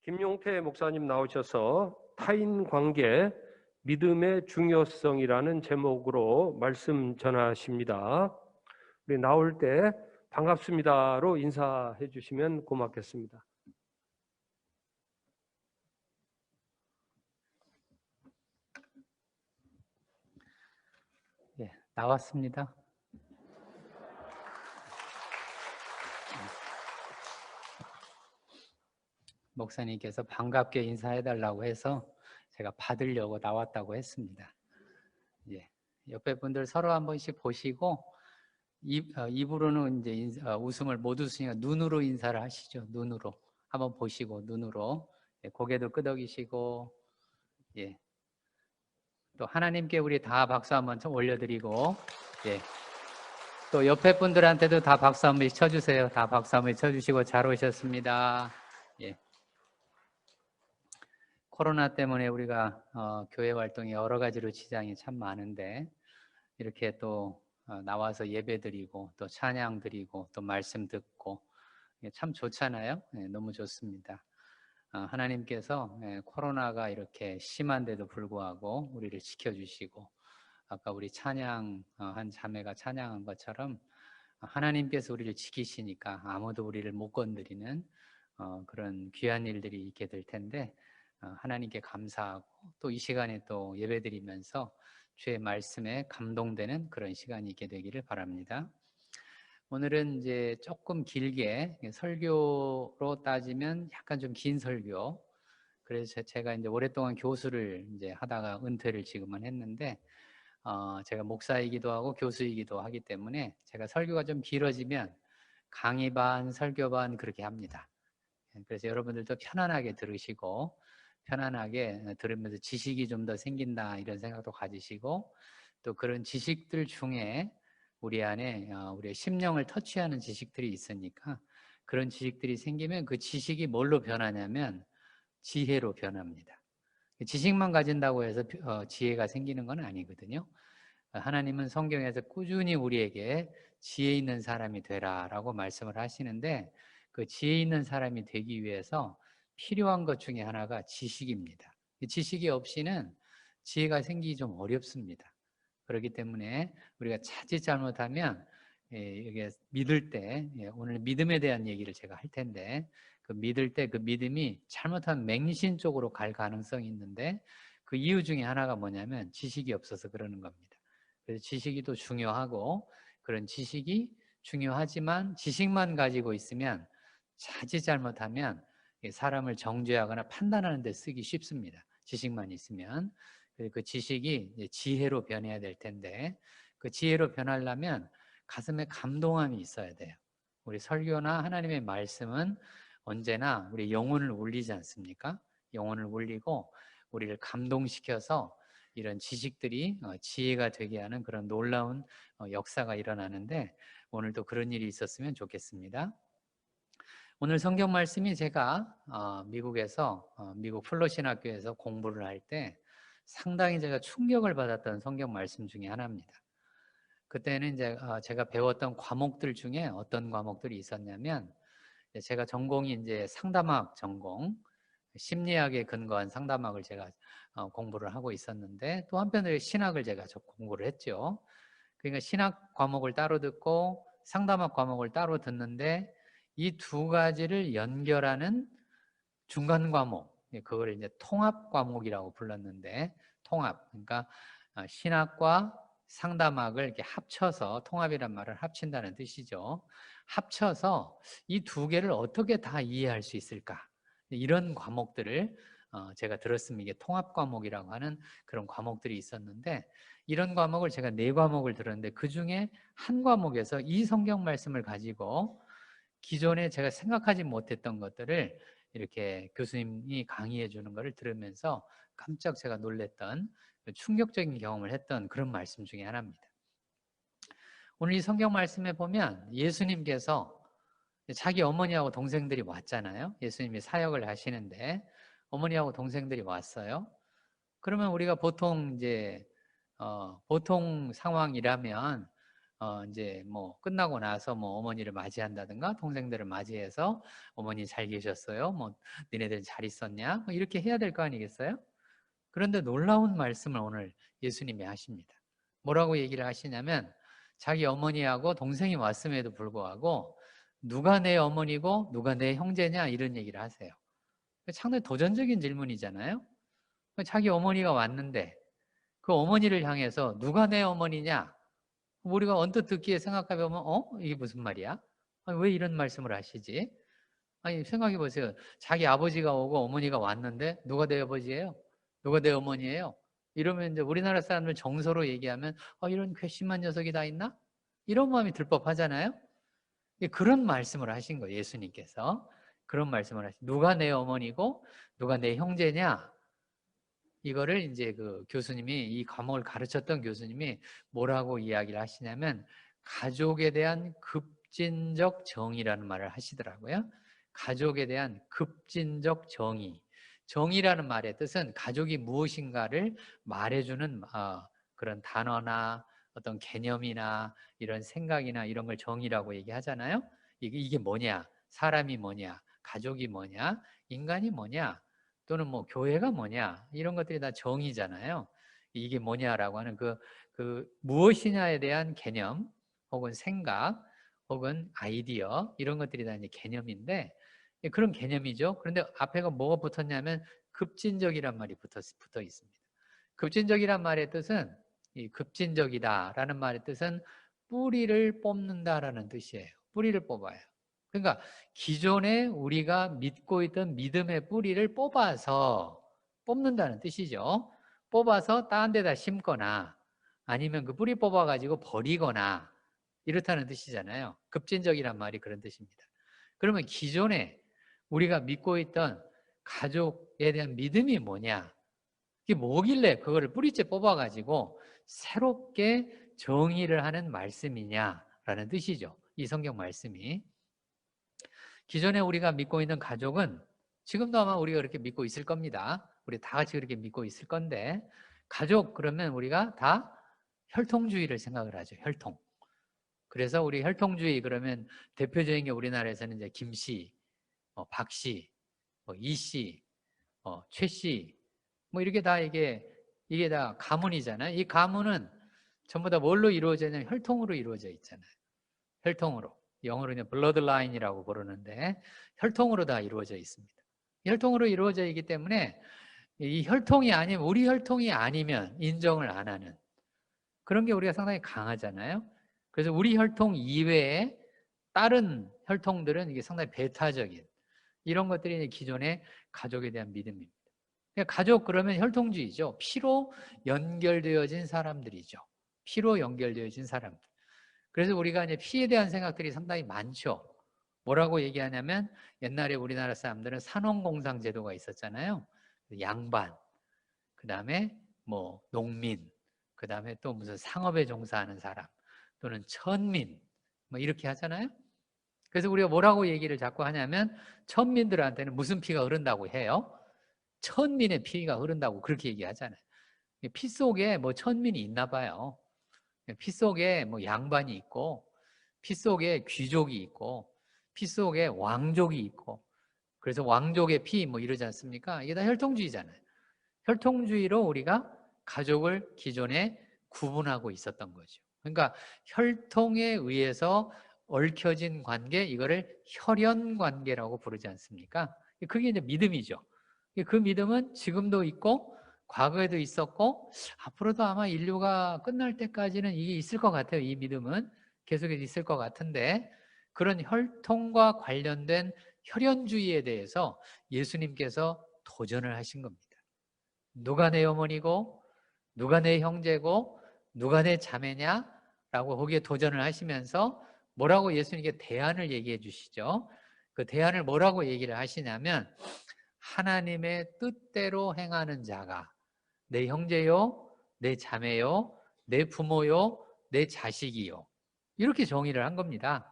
김용태 목사님 나오셔서 타인 관계, 믿음의 중요성이라는 제목으로 말씀 전하십니다. 우리 나올 때 반갑습니다로 인사해 주시면 고맙겠습니다. 예, 나왔습니다. 목사님께서 반갑게 인사해달라고 해서 제가 받으려고 나왔다고 했습니다. 예, 옆에 분들 서로 한 번씩 보시고 입으로는 이제 웃음을 못 웃으니까 눈으로 인사를 하시죠. 눈으로 한번 보시고 눈으로 고개도 끄덕이시고 예. 또 하나님께 우리 다 박수 한번 좀 올려드리고 예. 또 옆에 분들한테도 다 박수 한번 쳐주세요. 다 박수 한번 쳐주시고 잘 오셨습니다. 예. 코로나 때문에 우리가 교회 활동이 여러 가지로 지장이 참 많은데 이렇게 또 나와서 예배드리고 또 찬양드리고 또 말씀 듣고 참 좋잖아요. 네, 너무 좋습니다. 하나님께서 코로나가 이렇게 심한데도 불구하고 우리를 지켜주시고 아까 우리 찬양 한 자매가 찬양한 것처럼 하나님께서 우리를 지키시니까 아무도 우리를 못 건드리는 그런 귀한 일들이 있게 될 텐데 하나님께 감사하고 또 이 시간에 또 예배드리면서 주의 말씀에 감동되는 그런 시간이 있게 되기를 바랍니다. 오늘은 이제 조금 길게 설교로 따지면 약간 좀 긴 설교. 그래서 제가 이제 오랫동안 교수를 이제 하다가 은퇴를 지금은 했는데 제가 목사이기도 하고 교수이기도 하기 때문에 제가 설교가 좀 길어지면 강의 반, 설교 반 그렇게 합니다. 그래서 여러분들도 편안하게 들으시고 편안하게 들으면서 지식이 좀 더 생긴다 이런 생각도 가지시고 또 그런 지식들 중에 우리 안에 우리의 심령을 터치하는 지식들이 있으니까 그런 지식들이 생기면 그 지식이 뭘로 변하냐면 지혜로 변합니다. 지식만 가진다고 해서 지혜가 생기는 건 아니거든요. 하나님은 성경에서 꾸준히 우리에게 지혜 있는 사람이 되라라고 말씀을 하시는데 그 지혜 있는 사람이 되기 위해서 필요한 것 중에 하나가 지식입니다. 지식이 없이는 지혜가 생기기 좀 어렵습니다. 그렇기 때문에 우리가 자칫 잘못하면 이게 믿을 때 오늘 믿음에 대한 얘기를 제가 할 텐데 그 믿을 때 그 믿음이 잘못하면 맹신 쪽으로 갈 가능성이 있는데 그 이유 중에 하나가 뭐냐면 지식이 없어서 그러는 겁니다. 그래서 지식이 또 중요하고 그런 지식이 중요하지만 지식만 가지고 있으면 자칫 잘못하면 사람을 정죄하거나 판단하는 데 쓰기 쉽습니다. 지식만 있으면. 그 지식이 지혜로 변해야 될 텐데 그 지혜로 변하려면 가슴에 감동함이 있어야 돼요. 우리 설교나 하나님의 말씀은 언제나 우리 영혼을 울리지 않습니까? 영혼을 울리고 우리를 감동시켜서 이런 지식들이 지혜가 되게 하는 그런 놀라운 역사가 일어나는데 오늘도 그런 일이 있었으면 좋겠습니다. 오늘 성경 말씀이 제가 미국에서 미국 플러신학교에서 공부를 할 때 상당히 제가 충격을 받았던 성경 말씀 중에 하나입니다. 그때는 이제 제가 배웠던 과목들 중에 어떤 과목들이 있었냐면 제가 전공이 이제 상담학 전공, 심리학에 근거한 상담학을 제가 공부를 하고 있었는데 또 한편으로 신학을 제가 공부를 했죠. 그러니까 신학 과목을 따로 듣고 상담학 과목을 따로 듣는데 이 두 가지를 연결하는 중간 과목, 그걸 이제 통합 과목이라고 불렀는데 통합, 그러니까 신학과 상담학을 이렇게 합쳐서 통합이란 말을 합친다는 뜻이죠. 합쳐서 이 두 개를 어떻게 다 이해할 수 있을까? 이런 과목들을 제가 들었으면 이게 통합 과목이라고 하는 그런 과목들이 있었는데 이런 과목을 제가 4과목을 들었는데 그중에 한 과목에서 이 성경 말씀을 가지고 기존에 제가 생각하지 못했던 것들을 이렇게 교수님이 강의해 주는 것을 들으면서 깜짝 제가 놀랬던 충격적인 경험을 했던 그런 말씀 중에 하나입니다. 오늘 이 성경 말씀에 보면 예수님께서 자기 어머니하고 동생들이 왔잖아요. 예수님이 사역을 하시는데 어머니하고 동생들이 왔어요. 그러면 우리가 보통 이제 보통 상황이라면 이제 뭐 끝나고 나서 뭐 어머니를 맞이한다든가 동생들을 맞이해서 어머니 잘 계셨어요? 뭐 니네들 잘 있었냐? 뭐 이렇게 해야 될 거 아니겠어요? 그런데 놀라운 말씀을 오늘 예수님이 하십니다. 뭐라고 얘기를 하시냐면 자기 어머니하고 동생이 왔음에도 불구하고 누가 내 어머니고 누가 내 형제냐 이런 얘기를 하세요. 상당히 도전적인 질문이잖아요. 자기 어머니가 왔는데 그 어머니를 향해서 누가 내 어머니냐? 우리가 언뜻 듣기에 생각해 보면 이게 무슨 말이야? 아니, 왜 이런 말씀을 하시지? 아니 생각해 보세요. 자기 아버지가 오고 어머니가 왔는데 누가 내 아버지예요? 누가 내 어머니예요? 이러면 이제 우리나라 사람들 정서로 얘기하면 이런 괘씸한 녀석이 다 있나? 이런 마음이 들 법하잖아요. 그런 말씀을 하신 거예요. 예수님께서. 그런 말씀을 하신 누가 내 어머니고 누가 내 형제냐? 이거를 이제 그 교수님이 이 과목을 가르쳤던 교수님이 뭐라고 이야기를 하시냐면 가족에 대한 급진적 정의라는 말을 하시더라고요. 가족에 대한 급진적 정의. 정의라는 말의 뜻은 가족이 무엇인가를 말해주는 그런 단어나 어떤 개념이나 이런 생각이나 이런 걸 정의라고 얘기하잖아요. 이게 뭐냐? 사람이 뭐냐? 가족이 뭐냐? 인간이 뭐냐? 또는 뭐 교회가 뭐냐? 이런 것들이 다 정의잖아요. 이게 뭐냐라고 하는 그 무엇이냐에 대한 개념 혹은 생각 혹은 아이디어 이런 것들이 다 이제 개념인데 그런 개념이죠. 그런데 앞에가 뭐가 붙었냐면 급진적이란 말이 붙어 있습니다. 급진적이란 말의 뜻은 이 급진적이다라는 말의 뜻은 뿌리를 뽑는다라는 뜻이에요. 뿌리를 뽑아요. 그러니까 기존에 우리가 믿고 있던 믿음의 뿌리를 뽑는다는 뜻이죠. 뽑아서 다른 데다 심거나 아니면 그 뿌리 뽑아가지고 버리거나 이렇다는 뜻이잖아요. 급진적이란 말이 그런 뜻입니다. 그러면 기존에 우리가 믿고 있던 가족에 대한 믿음이 뭐냐? 이게 뭐길래 그거를 뿌리째 뽑아가지고 새롭게 정의를 하는 말씀이냐라는 뜻이죠. 이 성경 말씀이. 기존에 우리가 믿고 있는 가족은 지금도 아마 우리가 그렇게 믿고 있을 겁니다. 우리 다 같이 그렇게 믿고 있을 건데 가족 그러면 우리가 다 혈통주의를 생각을 하죠. 혈통. 그래서 우리 혈통주의 그러면 대표적인 게 우리나라에서는 이제 김씨, 박씨, 이씨, 최씨 뭐 이렇게 다 이게 다 가문이잖아요. 이 가문은 전부 다 뭘로 이루어져 있냐면 혈통으로 이루어져 있잖아요. 혈통으로. 영어로는 블러드라인이라고 부르는데 혈통으로 다 이루어져 있습니다. 혈통으로 이루어져 있기 때문에 이 혈통이 아니면 우리 혈통이 아니면 인정을 안 하는 그런 게 우리가 상당히 강하잖아요. 그래서 우리 혈통 이외에 다른 혈통들은 이게 상당히 배타적인 이런 것들이 기존의 가족에 대한 믿음입니다. 그러니까 가족 그러면 혈통주의죠. 피로 연결되어진 사람들이죠. 피로 연결되어진 사람들. 그래서 우리가 이제 피에 대한 생각들이 상당히 많죠. 뭐라고 얘기하냐면 옛날에 우리나라 사람들은 산업공상 제도가 있었잖아요. 양반, 그 다음에 뭐 농민, 그 다음에 또 무슨 상업에 종사하는 사람, 또는 천민, 뭐 이렇게 하잖아요. 그래서 우리가 뭐라고 얘기를 자꾸 하냐면 천민들한테는 무슨 피가 흐른다고 해요? 천민의 피가 흐른다고 그렇게 얘기하잖아요. 피 속에 뭐 천민이 있나 봐요. 피 속에 뭐 양반이 있고 피 속에 귀족이 있고 피 속에 왕족이 있고 그래서 왕족의 피 뭐 이러지 않습니까? 이게 다 혈통주의잖아요. 혈통주의로 우리가 가족을 기존에 구분하고 있었던 거죠. 그러니까 혈통에 의해서 얽혀진 관계 이거를 혈연관계라고 부르지 않습니까? 그게 이제 믿음이죠. 그 믿음은 지금도 있고 과거에도 있었고 앞으로도 아마 인류가 끝날 때까지는 이게 있을 것 같아요. 이 믿음은 계속해서 있을 것 같은데 그런 혈통과 관련된 혈연주의에 대해서 예수님께서 도전을 하신 겁니다. 누가 내 어머니고 누가 내 형제고 누가 내 자매냐라고 거기에 도전을 하시면서 뭐라고 예수님께 대안을 얘기해 주시죠. 그 대안을 뭐라고 얘기를 하시냐면 하나님의 뜻대로 행하는 자가 내 형제요, 내 자매요, 내 부모요, 내 자식이요. 이렇게 정의를 한 겁니다.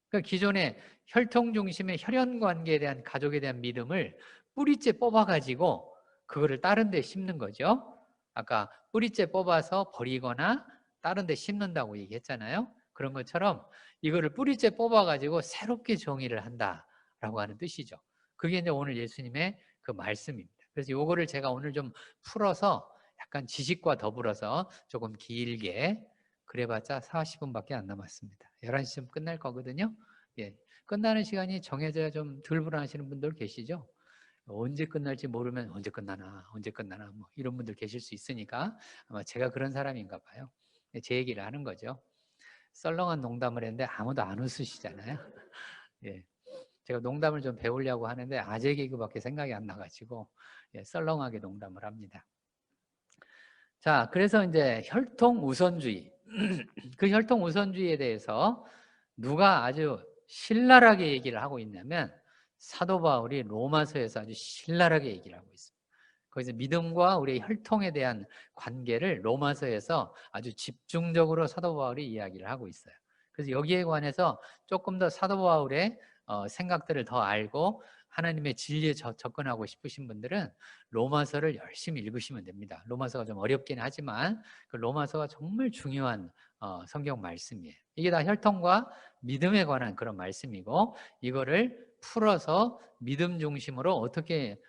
그러니까 기존의 혈통 중심의 혈연 관계에 대한 가족에 대한 믿음을 뿌리째 뽑아가지고 그거를 다른 데 심는 거죠. 아까 뿌리째 뽑아서 버리거나 다른 데 심는다고 얘기했잖아요. 그런 것처럼 이거를 뿌리째 뽑아가지고 새롭게 정의를 한다라고 하는 뜻이죠. 그게 이제 오늘 예수님의 그 말씀입니다. 그래서 요거를 제가 오늘 좀 풀어서 약간 지식과 더불어서 조금 길게, 그래봤자 40분밖에 안 남았습니다. 11시쯤 끝날 거거든요. 예. 끝나는 시간이 정해져야 좀 덜 불안하시는 분들 계시죠? 언제 끝날지 모르면 언제 끝나나 뭐 이런 분들 계실 수 있으니까 아마 제가 그런 사람인가 봐요. 제 얘기를 하는 거죠. 썰렁한 농담을 했는데 아무도 안 웃으시잖아요. 예. 제가 농담을 좀 배우려고 하는데 아재 개그밖에 생각이 안 나가지고 예, 썰렁하게 농담을 합니다. 자, 그래서 이제 혈통 우선주의. 그 혈통 우선주의에 대해서 누가 아주 신랄하게 얘기를 하고 있냐면 사도 바울이 로마서에서 아주 신랄하게 얘기를 하고 있습니다. 거기서 믿음과 우리의 혈통에 대한 관계를 로마서에서 아주 집중적으로 사도 바울이 이야기를 하고 있어요. 그래서 여기에 관해서 조금 더 사도 바울의 생각들을 더 알고 하나님의 진리에 접근하고 싶으신 분들은 로마서를 열심히 읽으시면 됩니다. 로마서가 좀 어렵긴 하지만 그 로마서가 정말 중요한 성경 말씀이에요. 이게 다 혈통과 믿음에 관한 그런 말씀이고 이거를 풀어서 믿음 중심으로 어떻게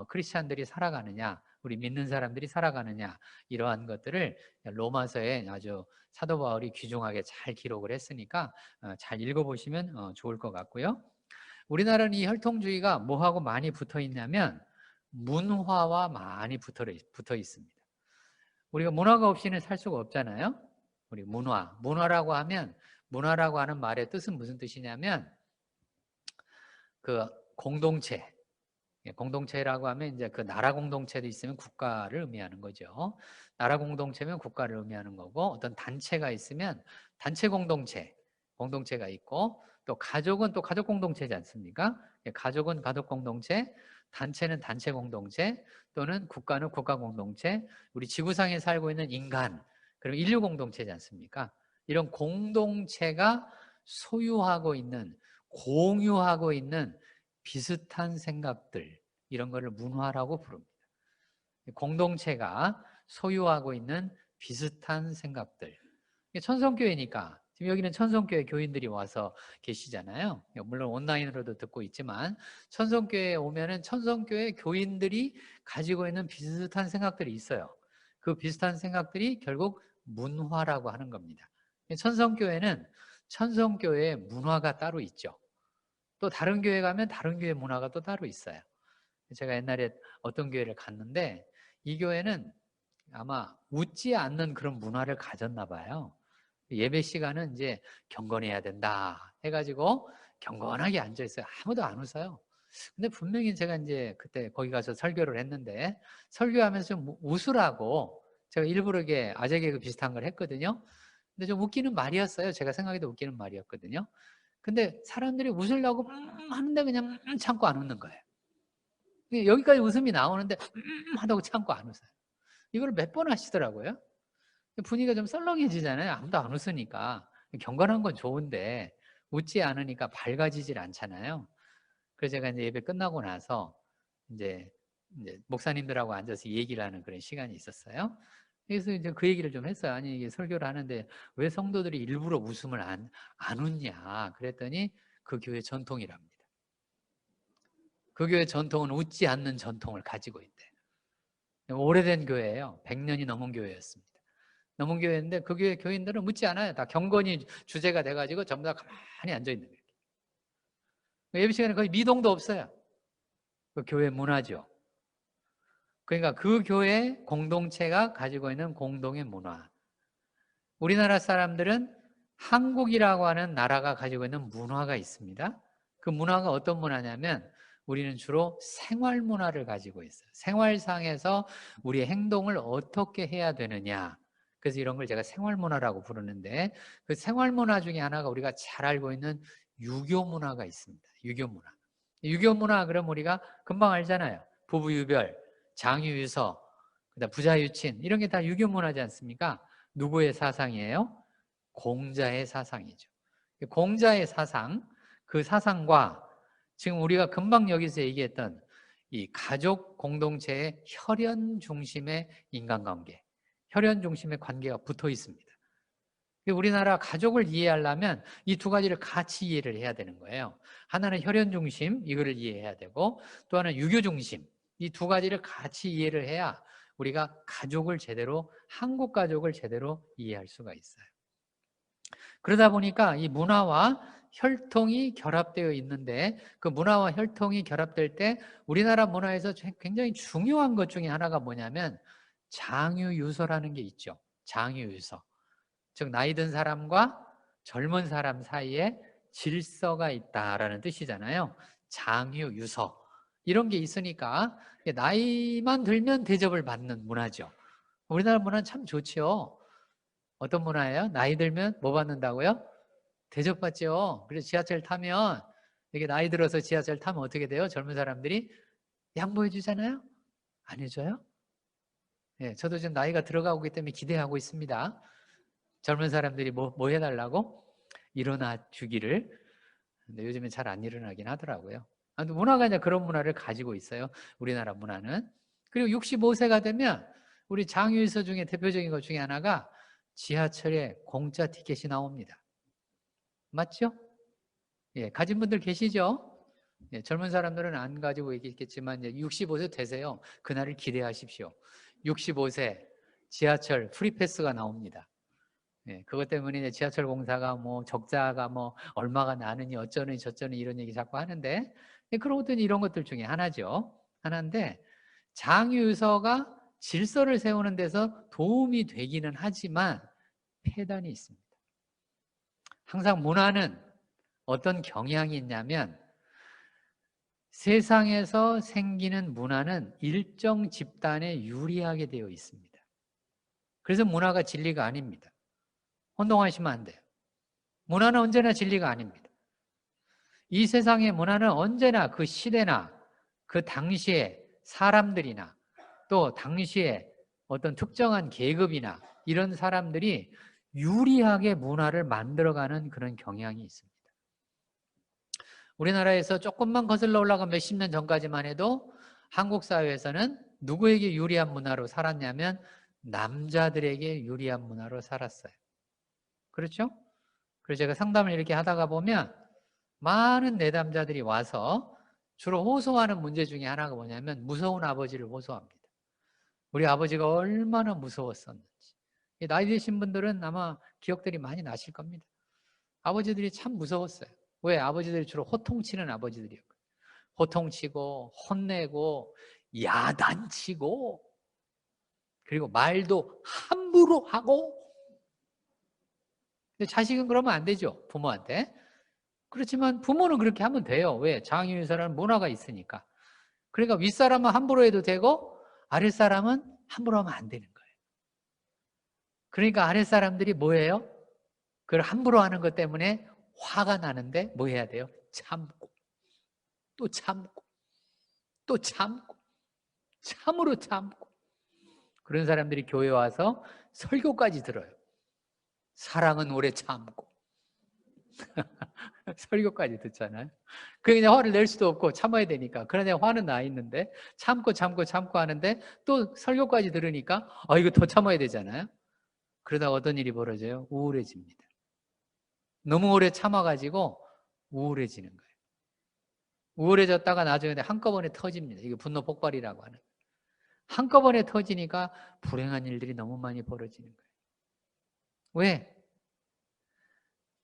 크리스찬들이 살아가느냐, 우리 믿는 사람들이 살아가느냐, 이러한 것들을 로마서에 아주 사도 바울이 귀중하게 잘 기록을 했으니까 잘 읽어보시면 좋을 것 같고요. 우리나라는 이 혈통주의가 뭐하고 많이 붙어 있냐면 문화와 많이 붙어 있습니다. 우리가 문화가 없이는 살 수가 없잖아요. 우리 문화라고 하는 말의 뜻은 무슨 뜻이냐면 그 공동체, 공동체라고 하면 이제 그 나라 공동체도 있으면 국가를 의미하는 거죠. 나라 공동체면 국가를 의미하는 거고 어떤 단체가 있으면 단체 공동체가 있고 또 가족은 또 가족 공동체지 않습니까? 가족은 가족 공동체, 단체는 단체 공동체 또는 국가는 국가 공동체, 우리 지구상에 살고 있는 인간, 그리고 인류 공동체지 않습니까? 이런 공동체가 소유하고 있는, 공유하고 있는 비슷한 생각들, 이런 거를 문화라고 부릅니다. 공동체가 소유하고 있는 비슷한 생각들. 천성교회니까 지금 여기는 천성교회 교인들이 와서 계시잖아요. 물론 온라인으로도 듣고 있지만 천성교회에 오면은 천성교회 교인들이 가지고 있는 비슷한 생각들이 있어요. 그 비슷한 생각들이 결국 문화라고 하는 겁니다. 천성교회는 천성교회의 문화가 따로 있죠. 또 다른 교회 가면 다른 교회 문화가 또 따로 있어요. 제가 옛날에 어떤 교회를 갔는데 이 교회는 아마 웃지 않는 그런 문화를 가졌나 봐요. 예배 시간은 이제 경건해야 된다 해가지고 경건하게 앉아 있어요. 아무도 안 웃어요. 근데 분명히 제가 이제 그때 거기 가서 설교를 했는데 설교하면서 좀 웃으라고 제가 일부러 이게 아재 개그 비슷한 걸 했거든요. 근데 좀 웃기는 말이었어요. 제가 생각해도 웃기는 말이었거든요. 근데 사람들이 웃으려고 하는데 그냥 참고 안 웃는 거예요. 여기까지 웃음이 나오는데 하다고 참고 안 웃어요. 이걸 몇 번 하시더라고요. 분위기가 좀 썰렁해지잖아요. 아무도 안 웃으니까. 경건한 건 좋은데 웃지 않으니까 밝아지질 않잖아요. 그래서 제가 이제 예배 끝나고 나서 이제 목사님들하고 앉아서 얘기를 하는 그런 시간이 있었어요. 그래서 이제 그 얘기를 좀 했어요. 아니, 이게 설교를 하는데 왜 성도들이 일부러 웃음을 안 웃냐. 그랬더니 그 교회 전통이랍니다. 그 교회 전통은 웃지 않는 전통을 가지고 있대요. 오래된 교회예요. 100년이 넘은 교회였습니다. 넘은 교회인데 그 교회 교인들은 묻지 않아요. 다 경건이 주제가 돼가지고 전부 다 가만히 앉아있는 거예요. 예배 시간에 거의 미동도 없어요. 그 교회 문화죠. 그러니까 그 교회 공동체가 가지고 있는 공동의 문화. 우리나라 사람들은 한국이라고 하는 나라가 가지고 있는 문화가 있습니다. 그 문화가 어떤 문화냐면 우리는 주로 생활 문화를 가지고 있어요. 생활상에서 우리의 행동을 어떻게 해야 되느냐. 그래서 이런 걸 제가 생활 문화라고 부르는데 그 생활 문화 중에 하나가 우리가 잘 알고 있는 유교 문화가 있습니다. 유교 문화. 유교 문화 그럼 우리가 금방 알잖아요. 부부유별, 장유유서, 그다음 부자유친 이런 게 다 유교 문화지 않습니까? 누구의 사상이에요? 공자의 사상이죠. 공자의 사상, 그 사상과 지금 우리가 금방 여기서 얘기했던 이 가족 공동체의 혈연 중심의 인간관계, 혈연 중심의 관계가 붙어 있습니다. 우리나라 가족을 이해하려면 이 두 가지를 같이 이해를 해야 되는 거예요. 하나는 혈연 중심, 이거를 이해해야 되고, 또 하나는 유교 중심, 이 두 가지를 같이 이해를 해야 우리가 가족을 제대로, 한국 가족을 제대로 이해할 수가 있어요. 그러다 보니까 이 문화와 혈통이 결합되어 있는데, 그 문화와 혈통이 결합될 때 우리나라 문화에서 굉장히 중요한 것 중에 하나가 뭐냐면 장유유서라는 게 있죠. 장유유서. 즉 나이 든 사람과 젊은 사람 사이에 질서가 있다라는 뜻이잖아요. 장유유서. 이런 게 있으니까 나이만 들면 대접을 받는 문화죠. 우리나라 문화는 참 좋죠. 어떤 문화예요? 나이 들면 뭐 받는다고요? 대접받죠. 그래서 지하철 타면, 이게 나이 들어서 지하철 타면 어떻게 돼요? 젊은 사람들이 양보해 주잖아요? 안 해줘요? 예, 저도 지금 나이가 들어가고 있기 때문에 기대하고 있습니다. 젊은 사람들이 뭐 해달라고? 일어나 주기를. 근데 요즘엔 잘 안 일어나긴 하더라고요. 아무튼 문화가 이제 그런 문화를 가지고 있어요. 우리나라 문화는. 그리고 65세가 되면 우리 장유유서 중에 대표적인 것 중에 하나가 지하철에 공짜 티켓이 나옵니다. 맞죠? 예, 가진 분들 계시죠? 예, 젊은 사람들은 안 가지고 있겠지만 이제 65세 되세요. 그날을 기대하십시오. 65세 지하철 프리패스가 나옵니다. 예, 그것 때문에 이제 지하철 공사가 뭐 적자가 뭐 얼마가 나느니 어쩌니 저쩌니 이런 얘기 자꾸 하는데, 예, 그런 것들은 이런 것들 중에 하나죠. 하나인데 장유유서가 질서를 세우는 데서 도움이 되기는 하지만 폐단이 있습니다. 항상 문화는 어떤 경향이 있냐면 세상에서 생기는 문화는 일정 집단에 유리하게 되어 있습니다. 그래서 문화가 진리가 아닙니다. 혼동하시면 안 돼요. 문화는 언제나 진리가 아닙니다. 이 세상의 문화는 언제나 그 시대나 그 당시의 사람들이나 또 당시에 어떤 특정한 계급이나 이런 사람들이 유리하게 문화를 만들어가는 그런 경향이 있습니다. 우리나라에서 조금만 거슬러 올라가 몇십 년 전까지만 해도 한국 사회에서는 누구에게 유리한 문화로 살았냐면 남자들에게 유리한 문화로 살았어요. 그렇죠? 그래서 제가 상담을 이렇게 하다가 보면 많은 내담자들이 와서 주로 호소하는 문제 중에 하나가 뭐냐면 무서운 아버지를 호소합니다. 우리 아버지가 얼마나 무서웠었는지. 나이 드신 분들은 아마 기억들이 많이 나실 겁니다. 아버지들이 참 무서웠어요. 왜? 아버지들이 주로 호통치는 아버지들이었거든요. 호통치고 혼내고 야단치고 그리고 말도 함부로 하고. 근데 자식은 그러면 안 되죠. 부모한테. 그렇지만 부모는 그렇게 하면 돼요. 왜? 장유유서라는 문화가 있으니까. 그러니까 윗사람은 함부로 해도 되고 아랫사람은 함부로 하면 안 되는 거예요. 그러니까 아랫사람들이 뭐예요? 그걸 함부로 하는 것 때문에 화가 나는데 뭐 해야 돼요? 참고 또 참고 또 참고 참으로 참고. 그런 사람들이 교회 와서 설교까지 들어요. 사랑은 오래 참고. 설교까지 듣잖아요. 그냥 화를 낼 수도 없고 참아야 되니까. 그러나 화는 나 있는데 참고 하는데 또 설교까지 들으니까 이거 더 참아야 되잖아요. 그러다 어떤 일이 벌어져요? 우울해집니다. 너무 오래 참아가지고 우울해지는 거예요. 우울해졌다가 나중에 한꺼번에 터집니다. 이게 분노 폭발이라고 하는 거예요. 한꺼번에 터지니까 불행한 일들이 너무 많이 벌어지는 거예요. 왜?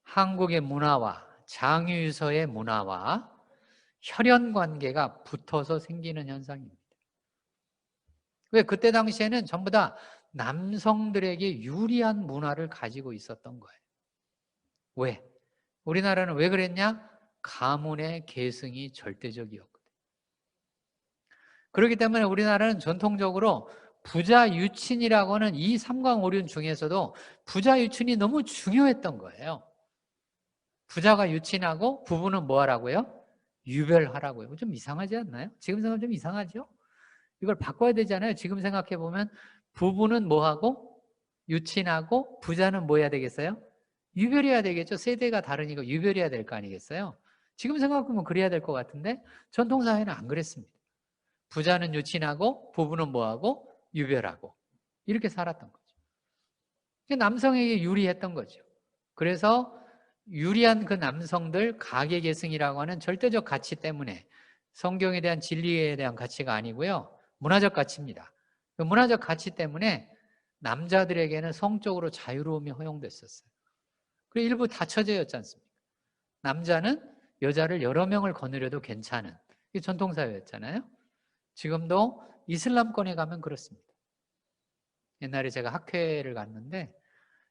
한국의 문화와 장유유서의 문화와 혈연 관계가 붙어서 생기는 현상입니다. 왜? 그때 당시에는 전부 다 남성들에게 유리한 문화를 가지고 있었던 거예요. 왜? 우리나라는 왜 그랬냐? 가문의 계승이 절대적이었거든요. 그렇기 때문에 우리나라는 전통적으로 부자 유친이라고 하는 이 삼광오륜 중에서도 부자 유친이 너무 중요했던 거예요. 부자가 유친하고 부부는 뭐 하라고요? 유별하라고요. 좀 이상하지 않나요? 지금 생각하면 좀 이상하죠? 이걸 바꿔야 되잖아요. 지금 생각해 보면 부부는 뭐 하고 유친하고 부자는 뭐 해야 되겠어요? 유별해야 되겠죠. 세대가 다르니까 유별해야 될 거 아니겠어요? 지금 생각하면 그래야 될 것 같은데 전통사회는 안 그랬습니다. 부자는 유친하고 부부는 뭐하고 유별하고 이렇게 살았던 거죠. 남성에게 유리했던 거죠. 그래서 유리한 그 남성들 가계계승이라고 하는 절대적 가치 때문에 성경에 대한 진리에 대한 가치가 아니고요. 문화적 가치입니다. 그 문화적 가치 때문에 남자들에게는 성적으로 자유로움이 허용됐었어요. 그리고 일부 다처제였지 않습니까? 남자는 여자를 여러 명을 거느려도 괜찮은 이게 전통사회였잖아요. 지금도 이슬람권에 가면 그렇습니다. 옛날에 제가 학회를 갔는데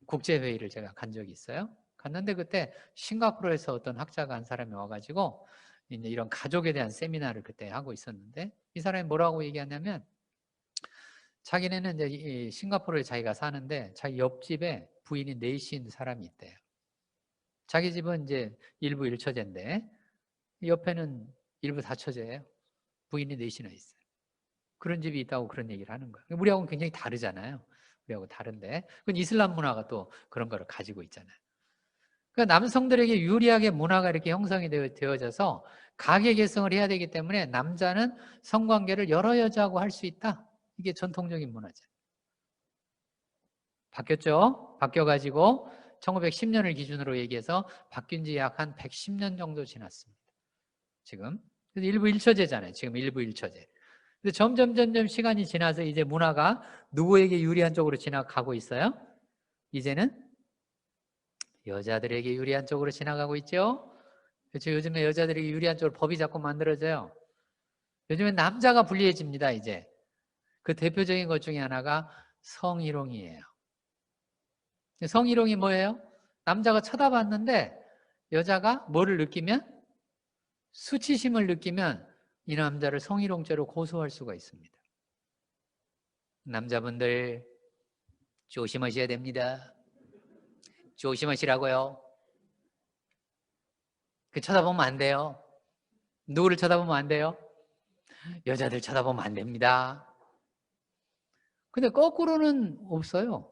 국제회의를 제가 간 적이 있어요. 갔는데 그때 싱가포르에서 어떤 학자가 한 사람이 와가지고 이제 이런 가족에 대한 세미나를 그때 하고 있었는데 이 사람이 뭐라고 얘기하냐면 자기네는 이제 이 싱가포르에 자기가 사는데 자기 옆집에 부인이 넷인 사람이 있대요. 자기 집은 이제 일부 1처제인데 옆에는 일부 4처제예요. 부인이 넷이나 있어요. 그런 집이 있다고 그런 얘기를 하는 거예요. 우리하고는 굉장히 다르잖아요. 우리하고 다른데 그건 이슬람 문화가 또 그런 거를 가지고 있잖아요. 그러니까 남성들에게 유리하게 문화가 이렇게 형성이 되어져서 가계계승을 해야 되기 때문에 남자는 성관계를 여러 여자하고 할 수 있다. 이게 전통적인 문화죠. 바뀌었죠? 바뀌어가지고 1910년을 기준으로 얘기해서 바뀐 지 약 한 110년 정도 지났습니다. 지금. 그래서 일부 1처제잖아요. 지금 일부 1처제. 근데 점점 시간이 지나서 이제 문화가 누구에게 유리한 쪽으로 지나가고 있어요? 이제는 여자들에게 유리한 쪽으로 지나가고 있죠. 그렇죠. 요즘에 여자들에게 유리한 쪽으로 법이 자꾸 만들어져요. 요즘엔 남자가 불리해집니다. 이제 그 대표적인 것 중에 하나가 성희롱이에요. 성희롱이 뭐예요? 남자가 쳐다봤는데 여자가 뭐를 느끼면 수치심을 느끼면 이 남자를 성희롱죄로 고소할 수가 있습니다. 남자분들 조심하셔야 됩니다. 조심하시라고요. 그 쳐다보면 안 돼요. 누구를 쳐다보면 안 돼요? 여자들 쳐다보면 안 됩니다. 근데 거꾸로는 없어요.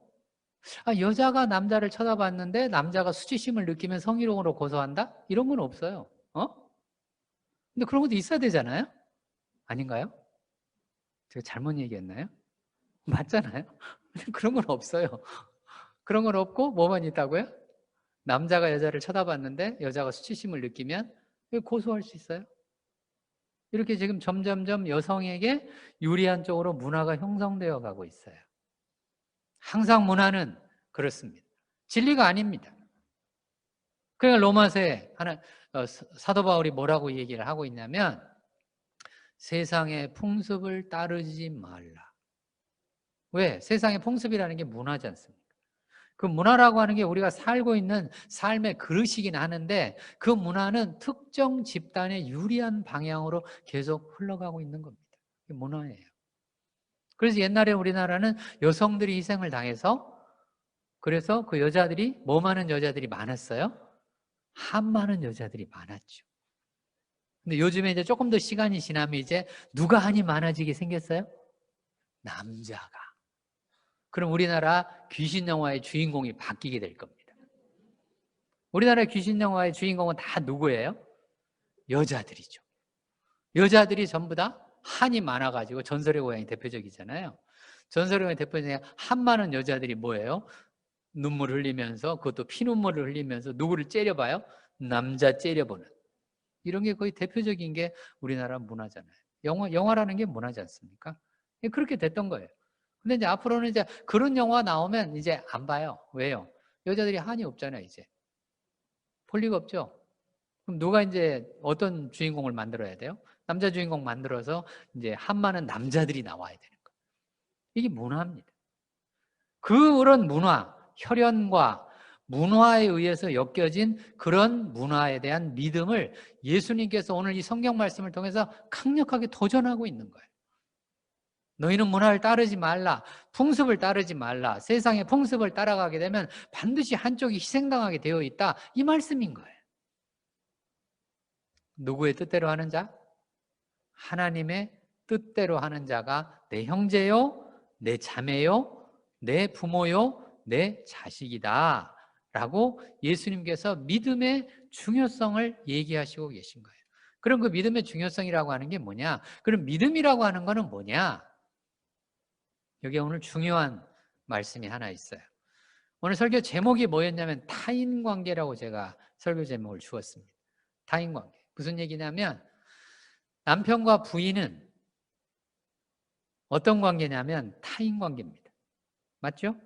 여자가 남자를 쳐다봤는데 남자가 수치심을 느끼면 성희롱으로 고소한다? 이런 건 없어요. 근데 그런 것도 있어야 되잖아요? 아닌가요? 제가 잘못 얘기했나요? 맞잖아요? 그런 건 없어요. 그런 건 없고 뭐만 있다고요? 남자가 여자를 쳐다봤는데 여자가 수치심을 느끼면 고소할 수 있어요. 이렇게 지금 점점점 여성에게 유리한 쪽으로 문화가 형성되어 가고 있어요. 항상 문화는 그렇습니다. 진리가 아닙니다. 그러니까 로마서에 사도 바울이 뭐라고 얘기를 하고 있냐면 세상의 풍습을 따르지 말라. 왜? 세상의 풍습이라는 게 문화지 않습니까? 그 문화라고 하는 게 우리가 살고 있는 삶의 그릇이긴 하는데 그 문화는 특정 집단에 유리한 방향으로 계속 흘러가고 있는 겁니다. 그게 문화예요. 그래서 옛날에 우리나라는 여성들이 희생을 당해서 그래서 그 여자들이 뭐 많은 여자들이 많았어요? 한 많은 여자들이 많았죠. 근데 요즘에 이제 조금 더 시간이 지나면 이제 누가 한이 많아지게 생겼어요? 남자가. 그럼 우리나라 귀신 영화의 주인공이 바뀌게 될 겁니다. 우리나라 귀신 영화의 주인공은 다 누구예요? 여자들이죠. 여자들이 전부 다 한이 많아가지고 전설의 고향이 대표적이잖아요. 전설의 고향이 대표적인 한 많은 여자들이 뭐예요? 눈물 흘리면서 그것도 피눈물을 흘리면서 누구를 째려봐요? 남자 째려보는. 이런 게 거의 대표적인 게 우리나라 문화잖아요. 영화라는 게 문화지 않습니까? 그렇게 됐던 거예요. 근데 이제 앞으로는 이제 그런 영화 나오면 이제 안 봐요. 왜요? 여자들이 한이 없잖아요, 이제. 볼 리가 없죠. 그럼 누가 이제 어떤 주인공을 만들어야 돼요? 남자 주인공 만들어서 이제 한 많은 남자들이 나와야 되는 거예요. 이게 문화입니다. 그런 문화, 혈연과 문화에 의해서 엮여진 그런 문화에 대한 믿음을 예수님께서 오늘 이 성경 말씀을 통해서 강력하게 도전하고 있는 거예요. 너희는 문화를 따르지 말라, 풍습을 따르지 말라, 세상의 풍습을 따라가게 되면 반드시 한쪽이 희생당하게 되어 있다. 이 말씀인 거예요. 누구의 뜻대로 하는 자? 하나님의 뜻대로 하는 자가 내 형제요, 내 자매요, 내 부모요, 내 자식이다 라고 예수님께서 믿음의 중요성을 얘기하시고 계신 거예요. 그럼 그 믿음의 중요성이라고 하는 게 뭐냐? 그럼 믿음이라고 하는 거는 뭐냐? 여기에 오늘 중요한 말씀이 하나 있어요. 오늘 설교 제목이 뭐였냐면 타인관계라고 제가 설교 제목을 주었습니다. 타인관계. 무슨 얘기냐면 남편과 부인은 어떤 관계냐면 타인관계입니다. 맞죠?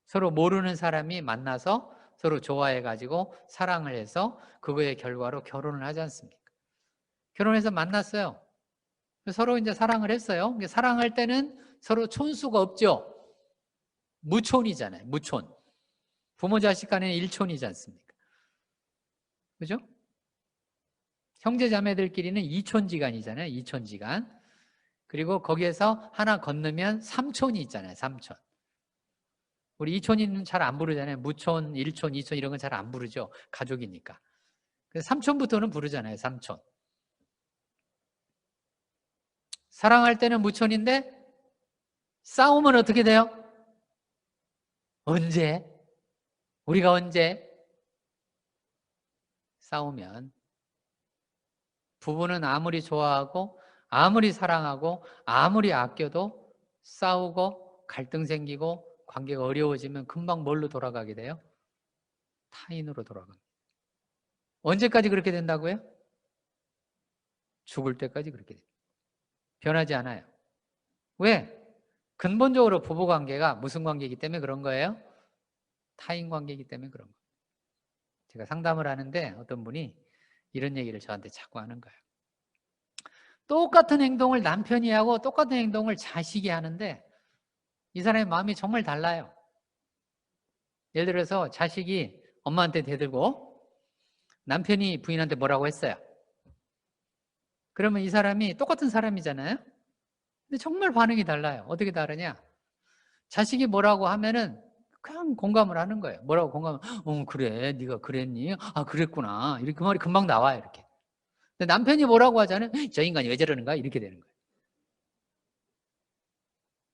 서로 모르는 사람이 만나서 서로 좋아해가지고 사랑을 해서 그거의 결과로 결혼을 하지 않습니까? 결혼해서 만났어요. 서로 이제 사랑을 했어요. 사랑할 때는 서로 촌수가 없죠. 무촌이잖아요. 무촌. 부모 자식 간에는 일촌이지 않습니까? 그죠? 형제 자매들끼리는 이촌지간이잖아요. 이촌지간. 그리고 거기에서 하나 건너면 삼촌이 있잖아요. 삼촌. 우리 이촌이는 잘 안 부르잖아요. 무촌, 일촌, 이촌 이런 건 잘 안 부르죠. 가족이니까. 그래서 삼촌부터는 부르잖아요. 삼촌. 사랑할 때는 무촌인데 싸우면 어떻게 돼요? 언제? 우리가 언제? 싸우면 부부는 아무리 좋아하고 아무리 사랑하고 아무리 아껴도 싸우고 갈등 생기고 관계가 어려워지면 금방 뭘로 돌아가게 돼요? 타인으로 돌아갑니다. 언제까지 그렇게 된다고요? 죽을 때까지 그렇게 됩니다. 변하지 않아요. 왜? 근본적으로 부부관계가 무슨 관계이기 때문에 그런 거예요? 타인관계이기 때문에 그런 거예요. 제가 상담을 하는데 어떤 분이 이런 얘기를 저한테 자꾸 하는 거예요. 똑같은 행동을 남편이 하고 똑같은 행동을 자식이 하는데 이 사람의 마음이 정말 달라요. 예를 들어서 자식이 엄마한테 대들고 남편이 부인한테 뭐라고 했어요. 그러면 이 사람이 똑같은 사람이잖아요. 근데 정말 반응이 달라요. 어떻게 다르냐? 자식이 뭐라고 하면은 그냥 공감을 하는 거예요. 뭐라고 공감을? 그래, 네가 그랬니? 아, 그랬구나. 이렇게 그 말이 금방 나와요. 이렇게. 근데 남편이 뭐라고 하잖아요. 저 인간이 왜 저러는가? 이렇게 되는 거예요.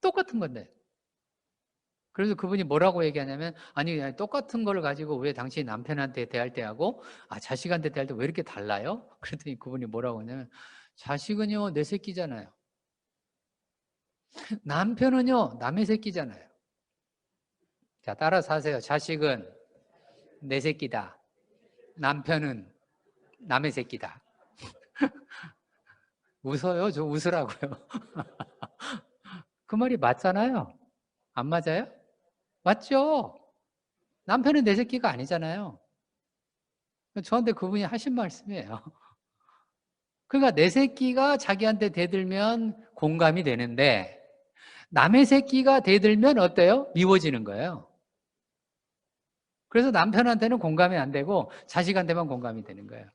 똑같은 건데. 그래서 그분이 뭐라고 얘기하냐면 아니 똑같은 걸 가지고 왜 당신이 남편한테 대할 때하고 자식한테 대할 때 왜 이렇게 달라요? 그랬더니 그분이 뭐라고 하냐면 자식은요 내 새끼잖아요. 남편은요 남의 새끼잖아요. 자 따라서 하세요. 자식은 내 새끼다. 남편은 남의 새끼다. 웃어요? 저 웃으라고요. 그 말이 맞잖아요. 안 맞아요? 맞죠? 남편은 내 새끼가 아니잖아요. 저한테 그분이 하신 말씀이에요. 그러니까 내 새끼가 자기한테 대들면 공감이 되는데 남의 새끼가 대들면 어때요? 미워지는 거예요. 그래서 남편한테는 공감이 안 되고 자식한테만 공감이 되는 거예요.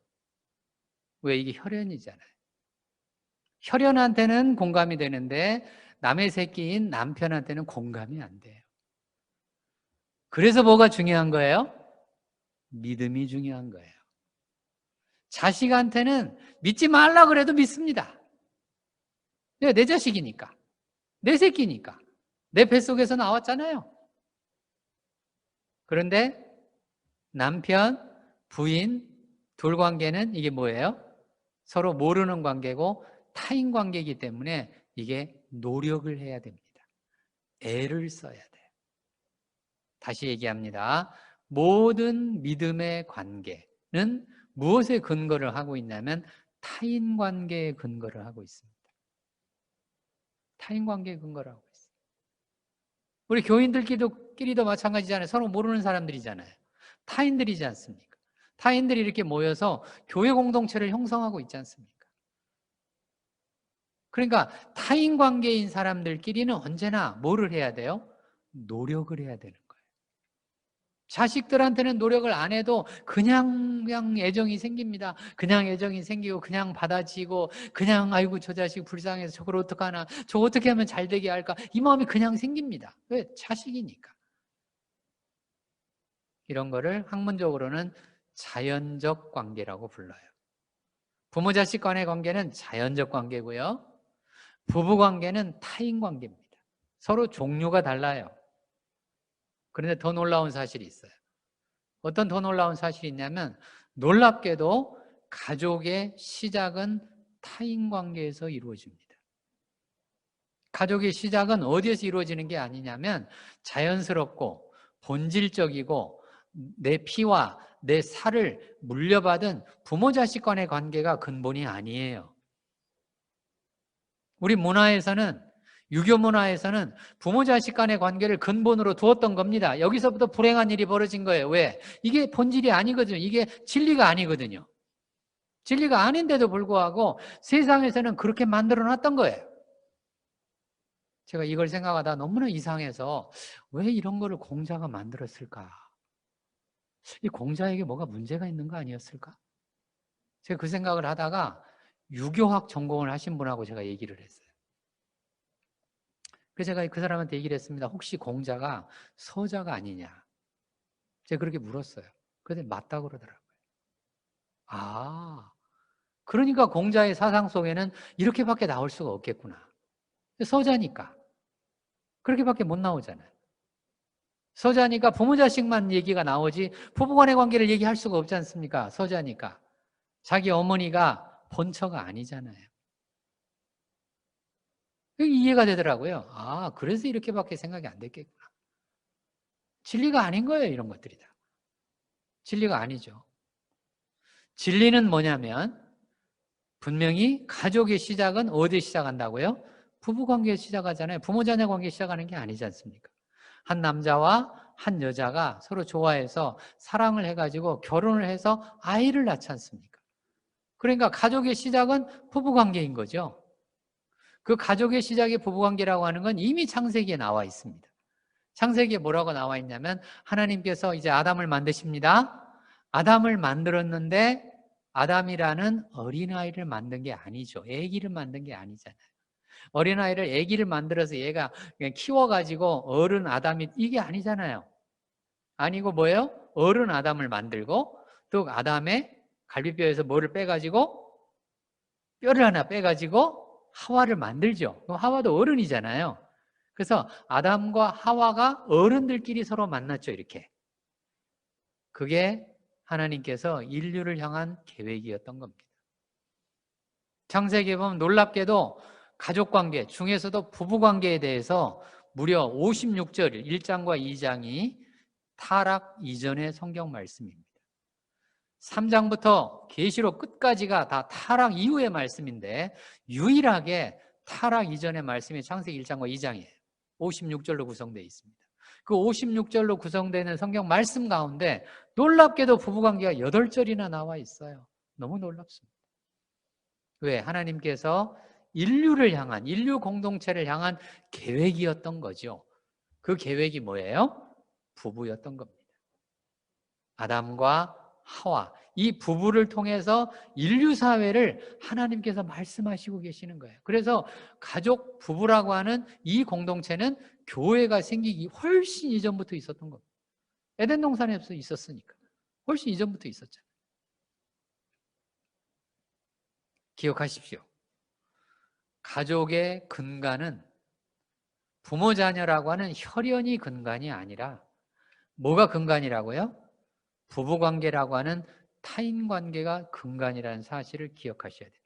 왜? 이게 혈연이잖아요. 혈연한테는 공감이 되는데 남의 새끼인 남편한테는 공감이 안 돼요. 그래서 뭐가 중요한 거예요? 믿음이 중요한 거예요. 자식한테는 믿지 말라 그래도 믿습니다. 내 자식이니까. 내 새끼니까. 내 뱃속에서 나왔잖아요. 그런데 남편, 부인, 둘 관계는 이게 뭐예요? 서로 모르는 관계고 타인 관계이기 때문에 이게 노력을 해야 됩니다. 애를 써야 돼요. 다시 얘기합니다. 모든 믿음의 관계는 무엇에 근거를 하고 있냐면 타인 관계에 근거를 하고 있습니다. 타인 관계에 근거를 하고 있어요. 우리 교인들끼리도 마찬가지잖아요. 서로 모르는 사람들이잖아요. 타인들이지 않습니까? 타인들이 이렇게 모여서 교회 공동체를 형성하고 있지 않습니까? 그러니까 타인 관계인 사람들끼리는 언제나 뭐를 해야 돼요? 노력을 해야 되는 거예요. 자식들한테는 노력을 안 해도 그냥 애정이 생깁니다. 그냥 애정이 생기고 그냥 받아지고 그냥 아이고 저 자식 불쌍해서 저걸 어떡하나 저 어떻게 하면 잘 되게 할까 이 마음이 그냥 생깁니다. 왜? 자식이니까. 이런 거를 학문적으로는 자연적 관계라고 불러요. 부모 자식 간의 관계는 자연적 관계고요. 부부 관계는 타인 관계입니다. 서로 종류가 달라요. 그런데 더 놀라운 사실이 있어요. 어떤 더 놀라운 사실이 있냐면 놀랍게도 가족의 시작은 타인 관계에서 이루어집니다. 가족의 시작은 어디에서 이루어지는 게 아니냐면 자연스럽고 본질적이고 내 피와 내 살을 물려받은 부모 자식 간의 관계가 근본이 아니에요. 우리 문화에서는, 유교 문화에서는 부모 자식 간의 관계를 근본으로 두었던 겁니다. 여기서부터 불행한 일이 벌어진 거예요. 왜? 이게 본질이 아니거든요. 이게 진리가 아니거든요. 진리가 아닌데도 불구하고 세상에서는 그렇게 만들어 놨던 거예요. 제가 이걸 생각하다 너무나 이상해서 왜 이런 거를 공자가 만들었을까? 이 공자에게 뭐가 문제가 있는 거 아니었을까? 제가 그 생각을 하다가 유교학 전공을 하신 분하고 제가 얘기를 했어요. 그래서 제가 그 사람한테 얘기를 했습니다. 혹시 공자가 서자가 아니냐? 제가 그렇게 물었어요. 그런데 맞다고 그러더라고요. 아, 그러니까 공자의 사상 속에는 이렇게밖에 나올 수가 없겠구나. 서자니까. 그렇게밖에 못 나오잖아요. 서자니까 부모 자식만 얘기가 나오지 부부간의 관계를 얘기할 수가 없지 않습니까? 서자니까. 자기 어머니가 본처가 아니잖아요. 이해가 되더라고요. 아, 그래서 이렇게밖에 생각이 안 됐겠구나. 진리가 아닌 거예요, 이런 것들이 다. 진리가 아니죠. 진리는 뭐냐면 분명히 가족의 시작은 어디 시작한다고요? 부부관계에 시작하잖아요. 부모자녀 관계에 시작하는 게 아니지 않습니까? 한 남자와 한 여자가 서로 좋아해서 사랑을 해가지고 결혼을 해서 아이를 낳지 않습니까? 그러니까 가족의 시작은 부부관계인 거죠. 그 가족의 시작이 부부관계라고 하는 건 이미 창세기에 나와 있습니다. 창세기에 뭐라고 나와 있냐면 하나님께서 이제 아담을 만드십니다. 아담을 만들었는데 아담이라는 어린아이를 만든 게 아니죠. 아기를 만든 게 아니잖아요. 어린아이를 아기를 만들어서 얘가 그냥 키워가지고 어른 아담이 이게 아니잖아요. 아니고 뭐예요? 어른 아담을 만들고 또 아담의 갈비뼈에서 뭐를 빼가지고 뼈를 하나 빼가지고 하와를 만들죠. 그럼 하와도 어른이잖아요. 그래서 아담과 하와가 어른들끼리 서로 만났죠. 이렇게. 그게 하나님께서 인류를 향한 계획이었던 겁니다. 창세기에 보면 놀랍게도 가족관계 중에서도 부부관계에 대해서 무려 56절 1장과 2장이 타락 이전의 성경 말씀입니다. 3장부터 계시록 끝까지가 다 타락 이후의 말씀인데 유일하게 타락 이전의 말씀이 창세기 1장과 2장이에요. 56절로 구성되어 있습니다. 그 56절로 구성되는 성경 말씀 가운데 놀랍게도 부부관계가 8절이나 나와 있어요. 너무 놀랍습니다. 왜? 하나님께서 인류를 향한, 인류 공동체를 향한 계획이었던 거죠. 그 계획이 뭐예요? 부부였던 겁니다. 아담과 하와, 이 부부를 통해서 인류 사회를 하나님께서 말씀하시고 계시는 거예요. 그래서 가족 부부라고 하는 이 공동체는 교회가 생기기 훨씬 이전부터 있었던 겁니다. 에덴 동산에서 있었으니까. 훨씬 이전부터 있었잖아요. 기억하십시오. 가족의 근간은 부모 자녀라고 하는 혈연이 근간이 아니라 뭐가 근간이라고요? 부부관계라고 하는 타인관계가 근간이라는 사실을 기억하셔야 됩니다.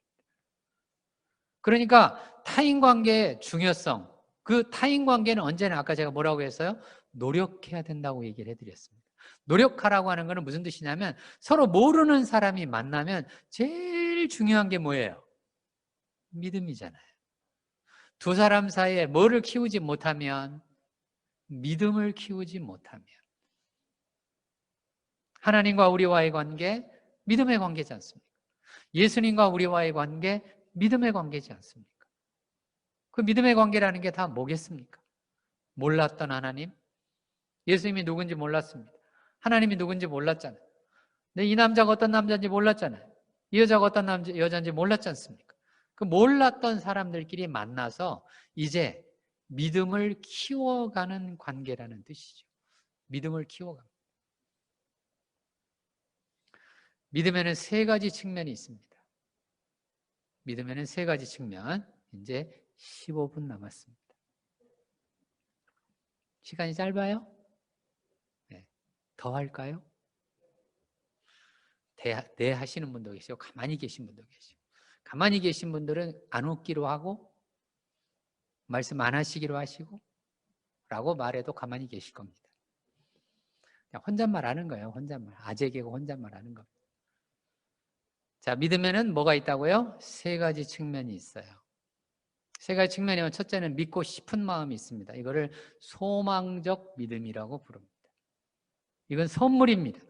그러니까 타인관계의 중요성, 그 타인관계는 언제나 아까 제가 뭐라고 했어요? 노력해야 된다고 얘기를 해드렸습니다. 노력하라고 하는 것은 무슨 뜻이냐면 서로 모르는 사람이 만나면 제일 중요한 게 뭐예요? 믿음이잖아요. 두 사람 사이에 뭐를 키우지 못하면 믿음을 키우지 못하면 하나님과 우리와의 관계 믿음의 관계지 않습니까? 예수님과 우리와의 관계 믿음의 관계지 않습니까? 그 믿음의 관계라는 게 다 뭐겠습니까? 몰랐던 하나님, 예수님이 누군지 몰랐습니다. 하나님이 누군지 몰랐잖아요. 근데 이 남자가 어떤 남자인지 몰랐잖아요. 이 여자가 어떤 여자인지 몰랐지 않습니까? 그 몰랐던 사람들끼리 만나서 이제 믿음을 키워가는 관계라는 뜻이죠. 믿음을 키워가는. 믿음에는 세 가지 측면이 있습니다. 믿음에는 세 가지 측면. 이제 15분 남았습니다. 시간이 짧아요? 네. 더 할까요? 네 하시는 분도 계시고 가만히 계신 분도 계시고 가만히 계신 분들은 안 웃기로 하고 말씀 안 하시기로 하시고 라고 말해도 가만히 계실 겁니다. 그냥 혼잣말 하는 거예요. 혼잣말. 아재개고 혼잣말 하는 겁니다. 자, 믿음에는 뭐가 있다고요? 세 가지 측면이 있어요. 세 가지 측면이면 첫째는 믿고 싶은 마음이 있습니다. 이거를 소망적 믿음이라고 부릅니다. 이건 선물입니다.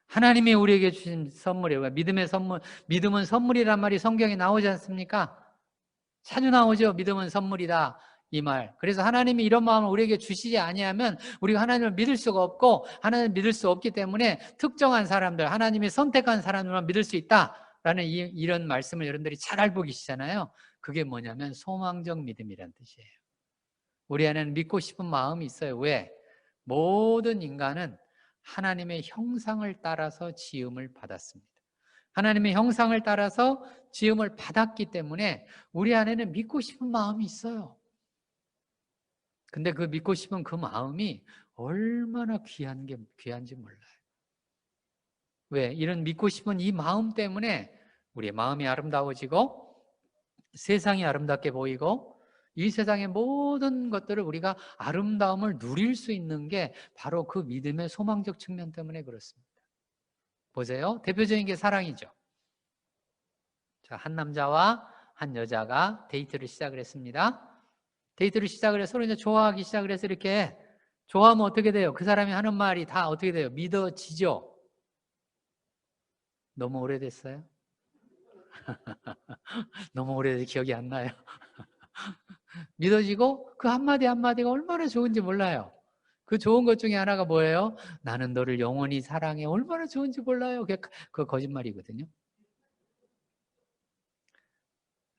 하나님이 우리에게 주신 선물이에요. 믿음의 선물, 믿음은 선물이란 말이 성경에 나오지 않습니까? 자주 나오죠. 믿음은 선물이다. 이 말. 그래서 하나님이 이런 마음을 우리에게 주시지 아니하면 우리가 하나님을 믿을 수가 없고, 하나님을 믿을 수 없기 때문에 특정한 사람들, 하나님이 선택한 사람들만 믿을 수 있다라는 이런 말씀을 여러분들이 잘 알고 계시잖아요. 그게 뭐냐면 소망적 믿음이란 뜻이에요. 우리 안에는 믿고 싶은 마음이 있어요. 왜? 모든 인간은 하나님의 형상을 따라서 지음을 받았습니다. 하나님의 형상을 따라서 지음을 받았기 때문에 우리 안에는 믿고 싶은 마음이 있어요. 근데 그 믿고 싶은 그 마음이 얼마나 귀한지 몰라요. 왜? 이런 믿고 싶은 이 마음 때문에 우리의 마음이 아름다워지고 세상이 아름답게 보이고 이 세상의 모든 것들을 우리가 아름다움을 누릴 수 있는 게 바로 그 믿음의 소망적 측면 때문에 그렇습니다. 보세요. 대표적인 게 사랑이죠. 자, 한 남자와 한 여자가 데이트를 시작을 했습니다. 데이트를 시작을 해서 서로 이제 좋아하기 시작을 해서 이렇게 좋아하면 어떻게 돼요? 그 사람이 하는 말이 다 어떻게 돼요? 믿어지죠? 너무 오래됐어요? 너무 오래돼서 기억이 안 나요. 믿어지고 그 한마디 한마디가 얼마나 좋은지 몰라요. 그 좋은 것 중에 하나가 뭐예요? 나는 너를 영원히 사랑해. 얼마나 좋은지 몰라요. 그게 거짓말이거든요.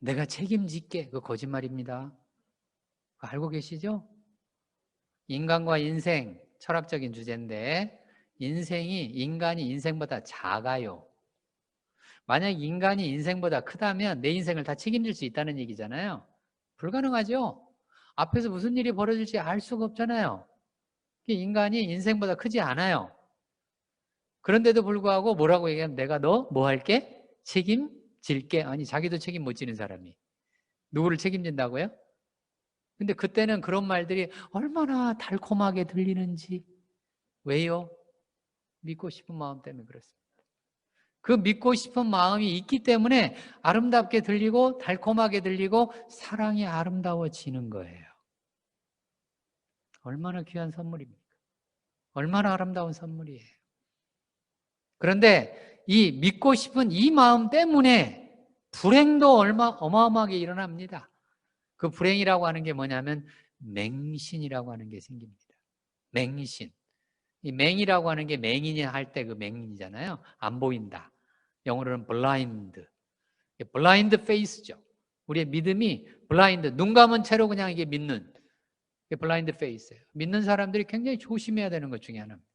내가 책임질게. 그거 거짓말입니다. 그거 알고 계시죠? 인간과 인생, 철학적인 주제인데 인간이 인생보다 작아요. 만약 인간이 인생보다 크다면 내 인생을 다 책임질 수 있다는 얘기잖아요. 불가능하죠? 앞에서 무슨 일이 벌어질지 알 수가 없잖아요. 인간이 인생보다 크지 않아요. 그런데도 불구하고 뭐라고 얘기하면 내가 너 뭐 할게? 책임질게. 아니 자기도 책임 못 지는 사람이 누구를 책임진다고요? 근데 그때는 그런 말들이 얼마나 달콤하게 들리는지. 왜요? 믿고 싶은 마음 때문에 그렇습니다. 그 믿고 싶은 마음이 있기 때문에 아름답게 들리고 달콤하게 들리고 사랑이 아름다워지는 거예요. 얼마나 귀한 선물입니까? 얼마나 아름다운 선물이에요. 그런데 이 믿고 싶은 이 마음 때문에 불행도 어마어마하게 일어납니다. 그 불행이라고 하는 게 뭐냐면 맹신이라고 하는 게 생깁니다. 맹신. 이 맹이라고 하는 게 맹인이 할 때 그 맹인이잖아요. 안 보인다. 영어로는 블라인드. 블라인드 페이스죠. 우리의 믿음이 블라인드. 눈 감은 채로 그냥 이게 믿는. 이게 블라인드 페이스예요. 믿는 사람들이 굉장히 조심해야 되는 것 중에 하나입니다.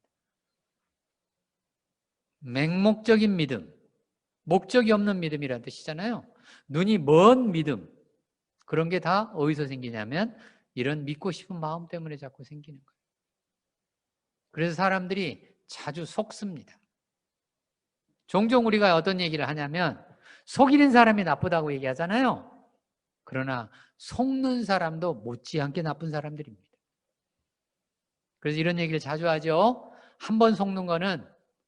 맹목적인 믿음. 목적이 없는 믿음이라는 뜻이잖아요. 눈이 먼 믿음. 그런 게 다 어디서 생기냐면 이런 믿고 싶은 마음 때문에 자꾸 생기는 거예요. 그래서 사람들이 자주 속습니다. 종종 우리가 어떤 얘기를 하냐면 속이는 사람이 나쁘다고 얘기하잖아요. 그러나 속는 사람도 못지않게 나쁜 사람들입니다. 그래서 이런 얘기를 자주 하죠. 한 번 속는 거는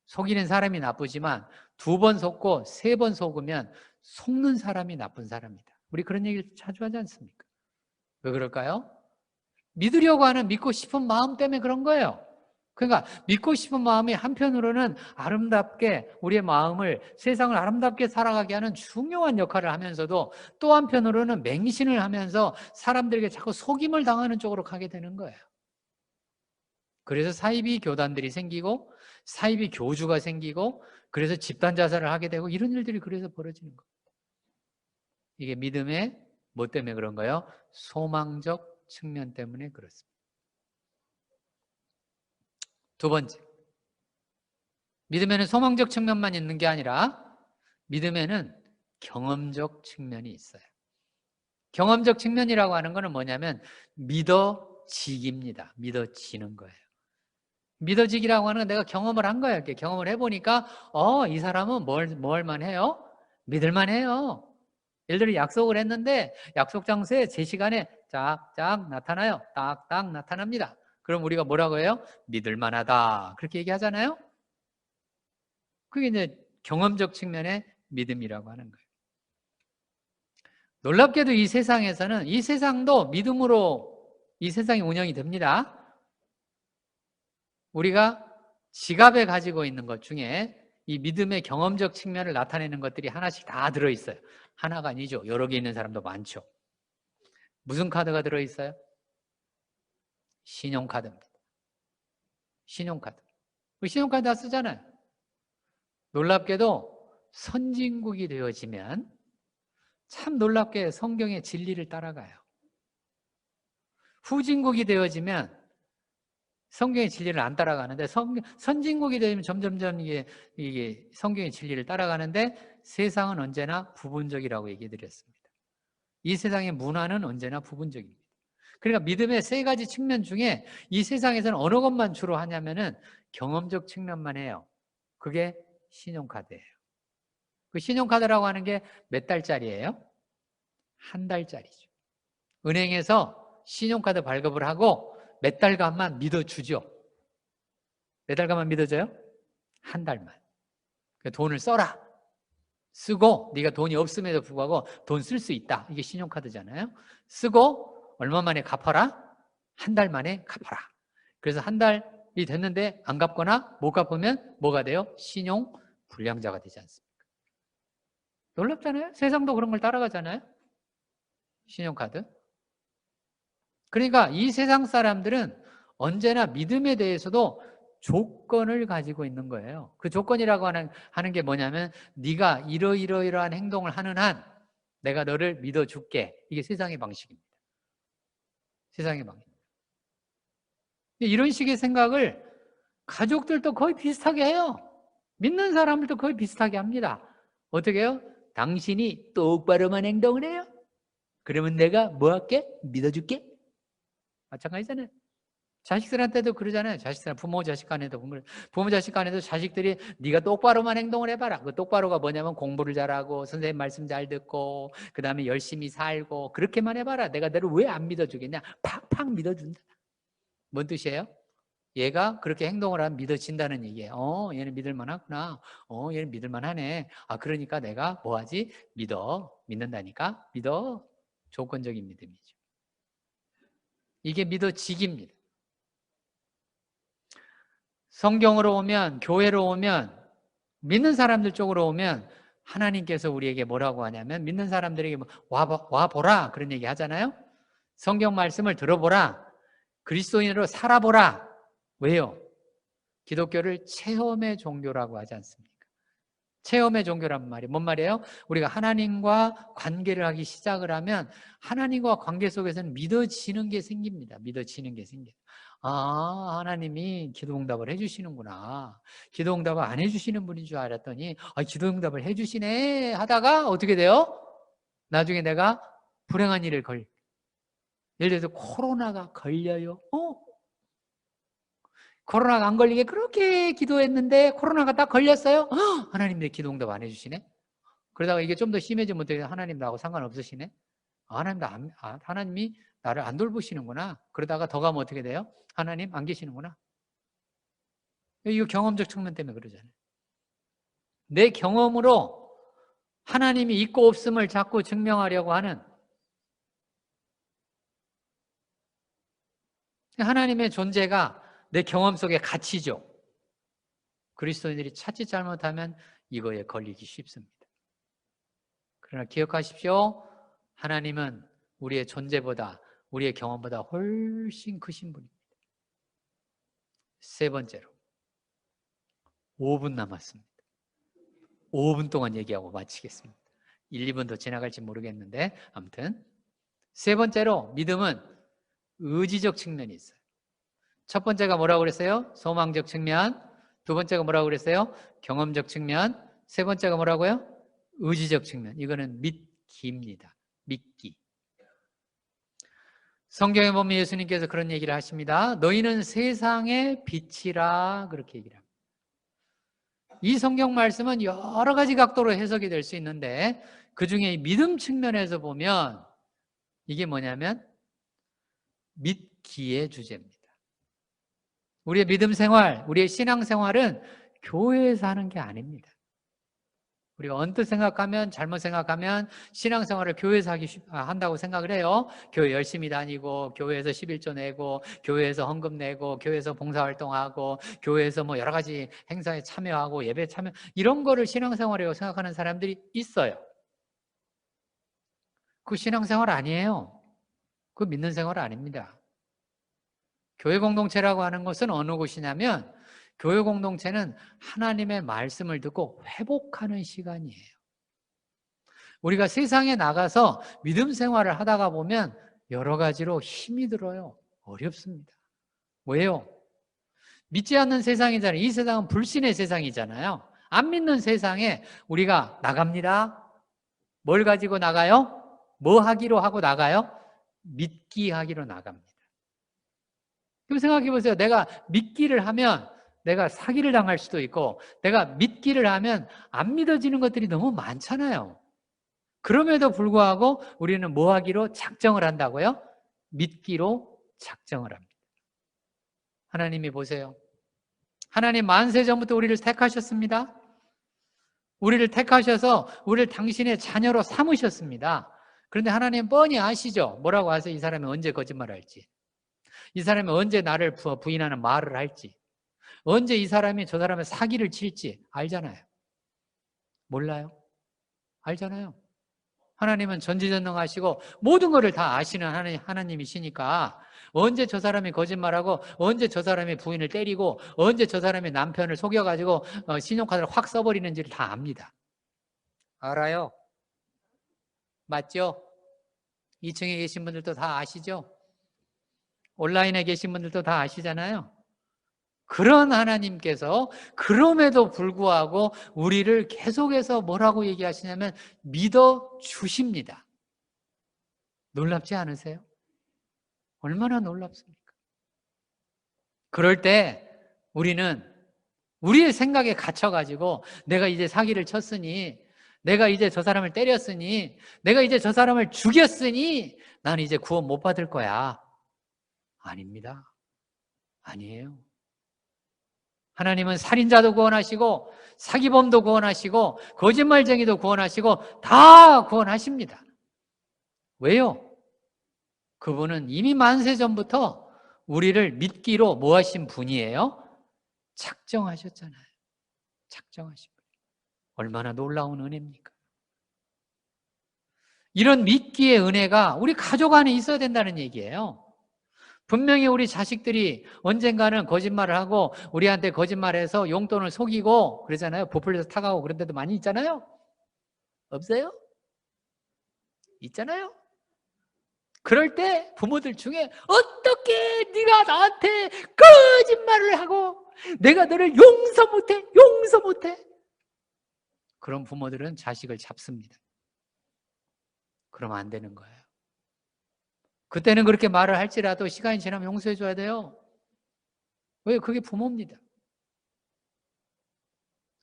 속이는 사람이 나쁘지만 2번 속고 3번 속으면 속는 사람이 나쁜 사람이다. 우리 그런 얘기를 자주 하지 않습니까? 왜 그럴까요? 믿으려고 하는 믿고 싶은 마음 때문에 그런 거예요. 그러니까 믿고 싶은 마음이 한편으로는 아름답게 우리의 마음을 세상을 아름답게 살아가게 하는 중요한 역할을 하면서도 또 한편으로는 맹신을 하면서 사람들에게 자꾸 속임을 당하는 쪽으로 가게 되는 거예요. 그래서 사이비 교단들이 생기고 사이비 교주가 생기고 그래서 집단 자살을 하게 되고 이런 일들이 그래서 벌어지는 거예요. 이게 믿음의 뭐 때문에 그런가요? 소망적 측면 때문에 그렇습니다. 두 번째, 믿음에는 소망적 측면만 있는 게 아니라 믿음에는 경험적 측면이 있어요. 경험적 측면이라고 하는 것은 뭐냐면 믿어지기입니다. 믿어지는 거예요. 믿어지기라고 하는 건 내가 경험을 한 거예요. 이렇게 경험을 해보니까 이 사람은 뭐 할만 해요? 믿을만 해요. 예를 들어 약속을 했는데 약속 장소에 제 시간에 쫙쫙 나타나요. 딱딱 나타납니다. 그럼 우리가 뭐라고 해요? 믿을 만하다. 그렇게 얘기하잖아요. 그게 이제 경험적 측면의 믿음이라고 하는 거예요. 놀랍게도 이 세상에서는 이 세상도 믿음으로 이 세상이 운영이 됩니다. 우리가 지갑에 가지고 있는 것 중에 이 믿음의 경험적 측면을 나타내는 것들이 하나씩 다 들어있어요. 하나가 아니죠. 여러 개 있는 사람도 많죠. 무슨 카드가 들어있어요? 신용카드입니다. 신용카드. 우리 신용카드 다 쓰잖아요. 놀랍게도 선진국이 되어지면 참 놀랍게 성경의 진리를 따라가요. 후진국이 되어지면 성경의 진리를 안 따라가는데 선진국이 되면 점점점 이게 성경의 진리를 따라가는데 세상은 언제나 부분적이라고 얘기 드렸습니다. 이 세상의 문화는 언제나 부분적입니다. 그러니까 믿음의 세 가지 측면 중에 이 세상에서는 어느 것만 주로 하냐면은 경험적 측면만 해요. 그게 신용카드예요. 그 신용카드라고 하는 게 몇 달짜리예요? 한 달짜리죠. 은행에서 신용카드 발급을 하고 몇 달간만 믿어주죠. 몇 달간만 믿어줘요? 한 달만. 돈을 써라. 쓰고 네가 돈이 없음에도 불구하고 돈 쓸 수 있다. 이게 신용카드잖아요. 쓰고 얼마 만에 갚아라? 한 달 만에 갚아라. 그래서 한 달이 됐는데 안 갚거나 못 갚으면 뭐가 돼요? 신용 불량자가 되지 않습니까? 놀랍잖아요. 세상도 그런 걸 따라가잖아요. 신용카드. 그러니까 이 세상 사람들은 언제나 믿음에 대해서도 조건을 가지고 있는 거예요. 그 조건이라고 하는 게 뭐냐면 네가 이러이러이러한 행동을 하는 한 내가 너를 믿어줄게. 이게 세상의 방식입니다. 세상의 방식. 이런 식의 생각을 가족들도 거의 비슷하게 해요. 믿는 사람들도 거의 비슷하게 합니다. 어떻게 해요? 당신이 똑바로만 행동을 해요. 그러면 내가 뭐 할게? 믿어줄게. 마찬가지잖아요. 자식들한테도 그러잖아요. 자식들, 부모 자식 간에도 부모 자식 간에도 자식들이 네가 똑바로만 행동을 해봐라. 그 똑바로가 뭐냐면 공부를 잘하고 선생님 말씀 잘 듣고 그 다음에 열심히 살고 그렇게만 해봐라. 내가 너를 왜 안 믿어주겠냐? 팍팍 믿어준다. 뭔 뜻이에요? 얘가 그렇게 행동을 하면 믿어진다는 얘기예요. 얘는 믿을만하구나. 얘는 믿을만하네. 그러니까 내가 뭐하지? 믿는다니까. 믿어. 조건적인 믿음이죠. 이게 믿어지기입니다. 성경으로 오면, 교회로 오면, 믿는 사람들 쪽으로 오면 하나님께서 우리에게 뭐라고 하냐면 믿는 사람들에게 와보라 그런 얘기 하잖아요. 성경 말씀을 들어보라. 그리스도인으로 살아보라. 왜요? 기독교를 체험의 종교라고 하지 않습니까? 체험의 종교란 말이 뭔 말이에요? 우리가 하나님과 관계를 하기 시작을 하면 하나님과 관계 속에서는 믿어지는 게 생깁니다. 믿어지는 게 생겨요. 하나님이 기도응답을 해주시는구나. 기도응답을 안 해주시는 분인 줄 알았더니 기도응답을 해주시네 하다가 어떻게 돼요? 나중에 내가 불행한 일을 예를 들어서 코로나가 걸려요. 코로나가 안 걸리게 그렇게 기도했는데 코로나가 딱 걸렸어요. 하나님 내 기도응답 안 해주시네. 그러다가 이게 좀 더 심해지면 어떻게 하나님 나하고 상관없으시네. 하나님이 나를 안 돌보시는구나. 그러다가 더 가면 어떻게 돼요? 하나님 안 계시는구나. 이거 경험적 측면 때문에 그러잖아요. 내 경험으로 하나님이 있고 없음을 자꾸 증명하려고 하는 하나님의 존재가 내 경험 속에 가치죠. 그리스도인들이 찾지 잘못하면 이거에 걸리기 쉽습니다. 그러나 기억하십시오. 하나님은 우리의 존재보다 우리의 경험보다 훨씬 크신 분입니다. 세 번째로 5분 남았습니다. 5분 동안 얘기하고 마치겠습니다. 1, 2분 더 지나갈지 모르겠는데 아무튼 세 번째로 믿음은 의지적 측면이 있어요. 첫 번째가 뭐라고 그랬어요? 소망적 측면. 두 번째가 뭐라고 그랬어요? 경험적 측면. 세 번째가 뭐라고요? 의지적 측면. 이거는 믿기입니다. 믿기. 성경에 보면 예수님께서 그런 얘기를 하십니다. 너희는 세상의 빛이라 그렇게 얘기를 합니다. 이 성경 말씀은 여러 가지 각도로 해석이 될 수 있는데 그중에 믿음 측면에서 보면 이게 뭐냐면 믿기의 주제입니다. 우리의 믿음 생활, 우리의 신앙 생활은 교회에서 하는 게 아닙니다. 우리가 언뜻 생각하면, 잘못 생각하면 신앙생활을 교회에서 한다고 생각을 해요. 교회 열심히 다니고, 교회에서 11조 내고, 교회에서 헌금 내고, 교회에서 봉사활동하고, 교회에서 뭐 여러 가지 행사에 참여하고, 예배 참여, 이런 거를 신앙생활이라고 생각하는 사람들이 있어요. 그 신앙생활 아니에요. 그 믿는 생활 아닙니다. 교회 공동체라고 하는 것은 어느 곳이냐면, 교회 공동체는 하나님의 말씀을 듣고 회복하는 시간이에요. 우리가 세상에 나가서 믿음 생활을 하다가 보면 여러 가지로 힘이 들어요. 어렵습니다. 왜요? 믿지 않는 세상이잖아요. 이 세상은 불신의 세상이잖아요. 안 믿는 세상에 우리가 나갑니다. 뭘 가지고 나가요? 뭐 하기로 하고 나가요? 믿기 하기로 나갑니다. 그럼 생각해 보세요. 내가 믿기를 하면 내가 사기를 당할 수도 있고, 내가 믿기를 하면 안 믿어지는 것들이 너무 많잖아요. 그럼에도 불구하고 우리는 뭐 하기로 작정을 한다고요? 믿기로 작정을 합니다. 하나님이 보세요. 하나님 만세 전부터 우리를 택하셨습니다. 우리를 택하셔서 우리를 당신의 자녀로 삼으셨습니다. 그런데 하나님 뻔히 아시죠? 뭐라고 아세요? 이 사람이 언제 거짓말할지, 이 사람이 언제 나를 부인하는 말을 할지, 언제 이 사람이 저 사람의 사기를 칠지 알잖아요. 몰라요? 알잖아요. 하나님은 전지전능하시고 모든 것을 다 아시는 하나님이시니까 언제 저 사람이 거짓말하고, 언제 저 사람이 부인을 때리고, 언제 저 사람이 남편을 속여가지고 신용카드를 확 써버리는지를 다 압니다. 알아요? 맞죠? 2층에 계신 분들도 다 아시죠? 온라인에 계신 분들도 다 아시잖아요. 그런 하나님께서 그럼에도 불구하고 우리를 계속해서 뭐라고 얘기하시냐면 믿어 주십니다. 놀랍지 않으세요? 얼마나 놀랍습니까? 그럴 때 우리는 우리의 생각에 갇혀가지고 내가 이제 사기를 쳤으니, 내가 이제 저 사람을 때렸으니, 내가 이제 저 사람을 죽였으니 나는 이제 구원 못 받을 거야. 아닙니다. 아니에요. 하나님은 살인자도 구원하시고 사기범도 구원하시고 거짓말쟁이도 구원하시고 다 구원하십니다. 왜요? 그분은 이미 만세 전부터 우리를 믿기로 뭐 하신 분이에요? 작정하셨잖아요. 작정하신 분. 얼마나 놀라운 은혜입니까? 이런 믿기의 은혜가 우리 가족 안에 있어야 된다는 얘기예요. 분명히 우리 자식들이 언젠가는 거짓말을 하고 우리한테 거짓말해서 용돈을 속이고 그러잖아요. 부풀려서 타가고 그런 데도 많이 있잖아요. 없어요? 있잖아요. 그럴 때 부모들 중에 어떻게 네가 나한테 거짓말을 하고 내가 너를 용서 못해? 그런 부모들은 자식을 잡습니다. 그러면 안 되는 거예요. 그때는 그렇게 말을 할지라도 시간이 지나면 용서해 줘야 돼요. 왜? 그게 부모입니다.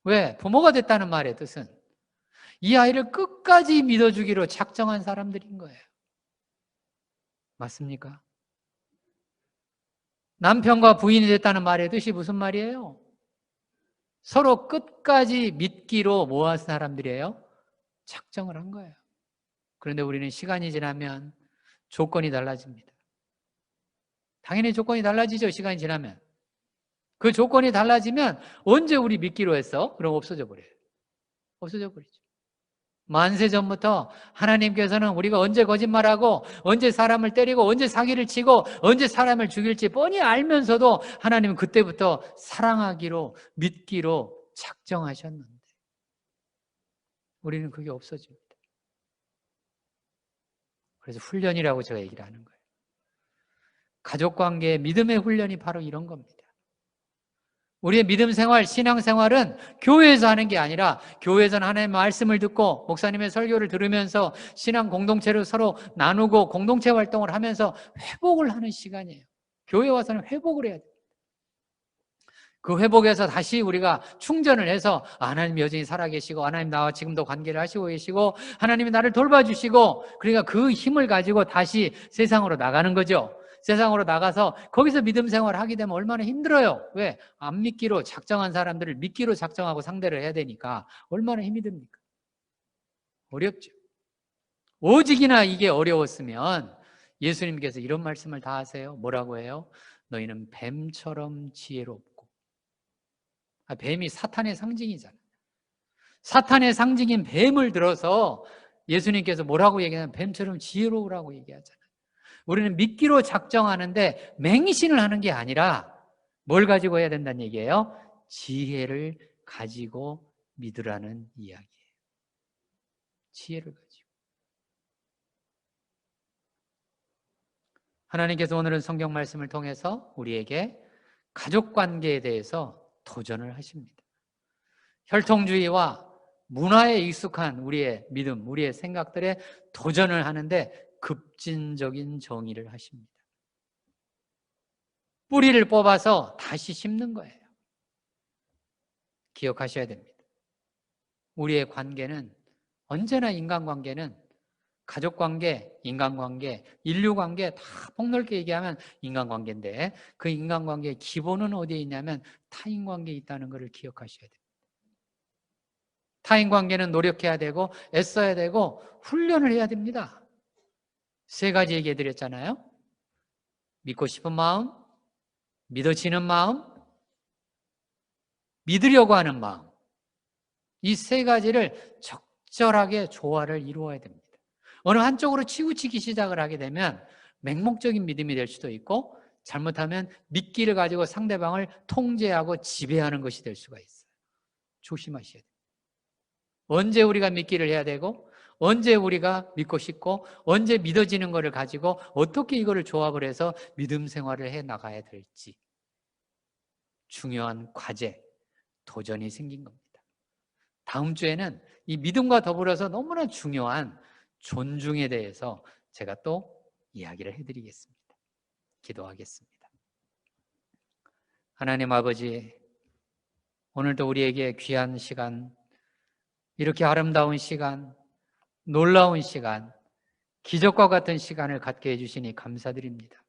왜? 부모가 됐다는 말의 뜻은 이 아이를 끝까지 믿어주기로 작정한 사람들인 거예요. 맞습니까? 남편과 부인이 됐다는 말의 뜻이 무슨 말이에요? 서로 끝까지 믿기로 모아한 사람들이에요. 작정을 한 거예요. 그런데 우리는 시간이 지나면 조건이 달라집니다. 당연히 조건이 달라지죠. 시간이 지나면. 그 조건이 달라지면 언제 우리 믿기로 했어? 그럼 없어져 버려요. 없어져 버리죠. 만세 전부터 하나님께서는 우리가 언제 거짓말하고 언제 사람을 때리고 언제 사기를 치고 언제 사람을 죽일지 뻔히 알면서도 하나님은 그때부터 사랑하기로 믿기로 작정하셨는데 우리는 그게 없어집니다. 그래서 훈련이라고 제가 얘기를 하는 거예요. 가족관계의 믿음의 훈련이 바로 이런 겁니다. 우리의 믿음 생활, 신앙 생활은 교회에서 하는 게 아니라 교회에서는 하나님의 말씀을 듣고 목사님의 설교를 들으면서 신앙 공동체를 서로 나누고 공동체 활동을 하면서 회복을 하는 시간이에요. 교회 와서는 회복을 해야 돼요. 그 회복에서 다시 우리가 충전을 해서 하나님 여전히 살아계시고 하나님 나와 지금도 관계를 하시고 계시고 하나님이 나를 돌봐주시고 그러니까 그 힘을 가지고 다시 세상으로 나가는 거죠. 세상으로 나가서 거기서 믿음 생활을 하게 되면 얼마나 힘들어요. 왜? 안 믿기로 작정한 사람들을 믿기로 작정하고 상대를 해야 되니까 얼마나 힘이 듭니까? 어렵죠. 오직이나 이게 어려웠으면 예수님께서 이런 말씀을 다 하세요. 뭐라고 해요? 너희는 뱀처럼 지혜롭고. 뱀이 사탄의 상징이잖아요. 사탄의 상징인 뱀을 들어서 예수님께서 뭐라고 얘기하냐면 뱀처럼 지혜로우라고 얘기하잖아요. 우리는 믿기로 작정하는데 맹신을 하는 게 아니라 뭘 가지고 해야 된다는 얘기예요? 지혜를 가지고 믿으라는 이야기예요. 지혜를 가지고. 하나님께서 오늘은 성경 말씀을 통해서 우리에게 가족 관계에 대해서 도전을 하십니다. 혈통주의와 문화에 익숙한 우리의 믿음, 우리의 생각들에 도전을 하는데 급진적인 정의를 하십니다. 뿌리를 뽑아서 다시 심는 거예요. 기억하셔야 됩니다. 우리의 관계는 언제나 인간관계는 가족관계, 인간관계, 인류관계 다 폭넓게 얘기하면 인간관계인데 그 인간관계의 기본은 어디에 있냐면 타인관계에 있다는 것을 기억하셔야 됩니다. 타인관계는 노력해야 되고 애써야 되고 훈련을 해야 됩니다. 3가지 얘기해 드렸잖아요. 믿고 싶은 마음, 믿어지는 마음, 믿으려고 하는 마음. 이 3가지를 적절하게 조화를 이루어야 됩니다. 어느 한쪽으로 치우치기 시작을 하게 되면 맹목적인 믿음이 될 수도 있고 잘못하면 믿기를 가지고 상대방을 통제하고 지배하는 것이 될 수가 있어요. 조심하셔야 돼요. 언제 우리가 믿기를 해야 되고 언제 우리가 믿고 싶고 언제 믿어지는 것을 가지고 어떻게 이거를 조합을 해서 믿음 생활을 해 나가야 될지 중요한 과제, 도전이 생긴 겁니다. 다음 주에는 이 믿음과 더불어서 너무나 중요한 존중에 대해서 제가 또 이야기를 해드리겠습니다. 기도하겠습니다. 하나님 아버지, 오늘도 우리에게 귀한 시간, 이렇게 아름다운 시간, 놀라운 시간, 기적과 같은 시간을 갖게 해주시니 감사드립니다.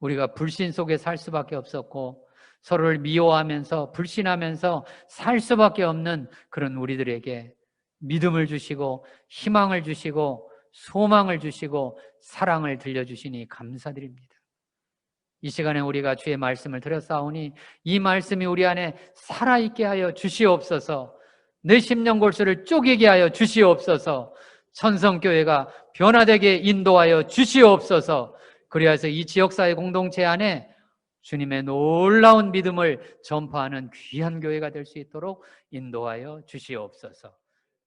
우리가 불신 속에 살 수밖에 없었고 서로를 미워하면서 불신하면서 살 수밖에 없는 그런 우리들에게 믿음을 주시고 희망을 주시고 소망을 주시고 사랑을 들려주시니 감사드립니다. 이 시간에 우리가 주의 말씀을 들었사오니 이 말씀이 우리 안에 살아있게 하여 주시옵소서. 내 심령 골수를 쪼개게 하여 주시옵소서. 천성교회가 변화되게 인도하여 주시옵소서. 그리하여서 이 지역사회 공동체 안에 주님의 놀라운 믿음을 전파하는 귀한 교회가 될 수 있도록 인도하여 주시옵소서.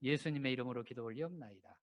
예수님의 이름으로 기도 올리옵나이다.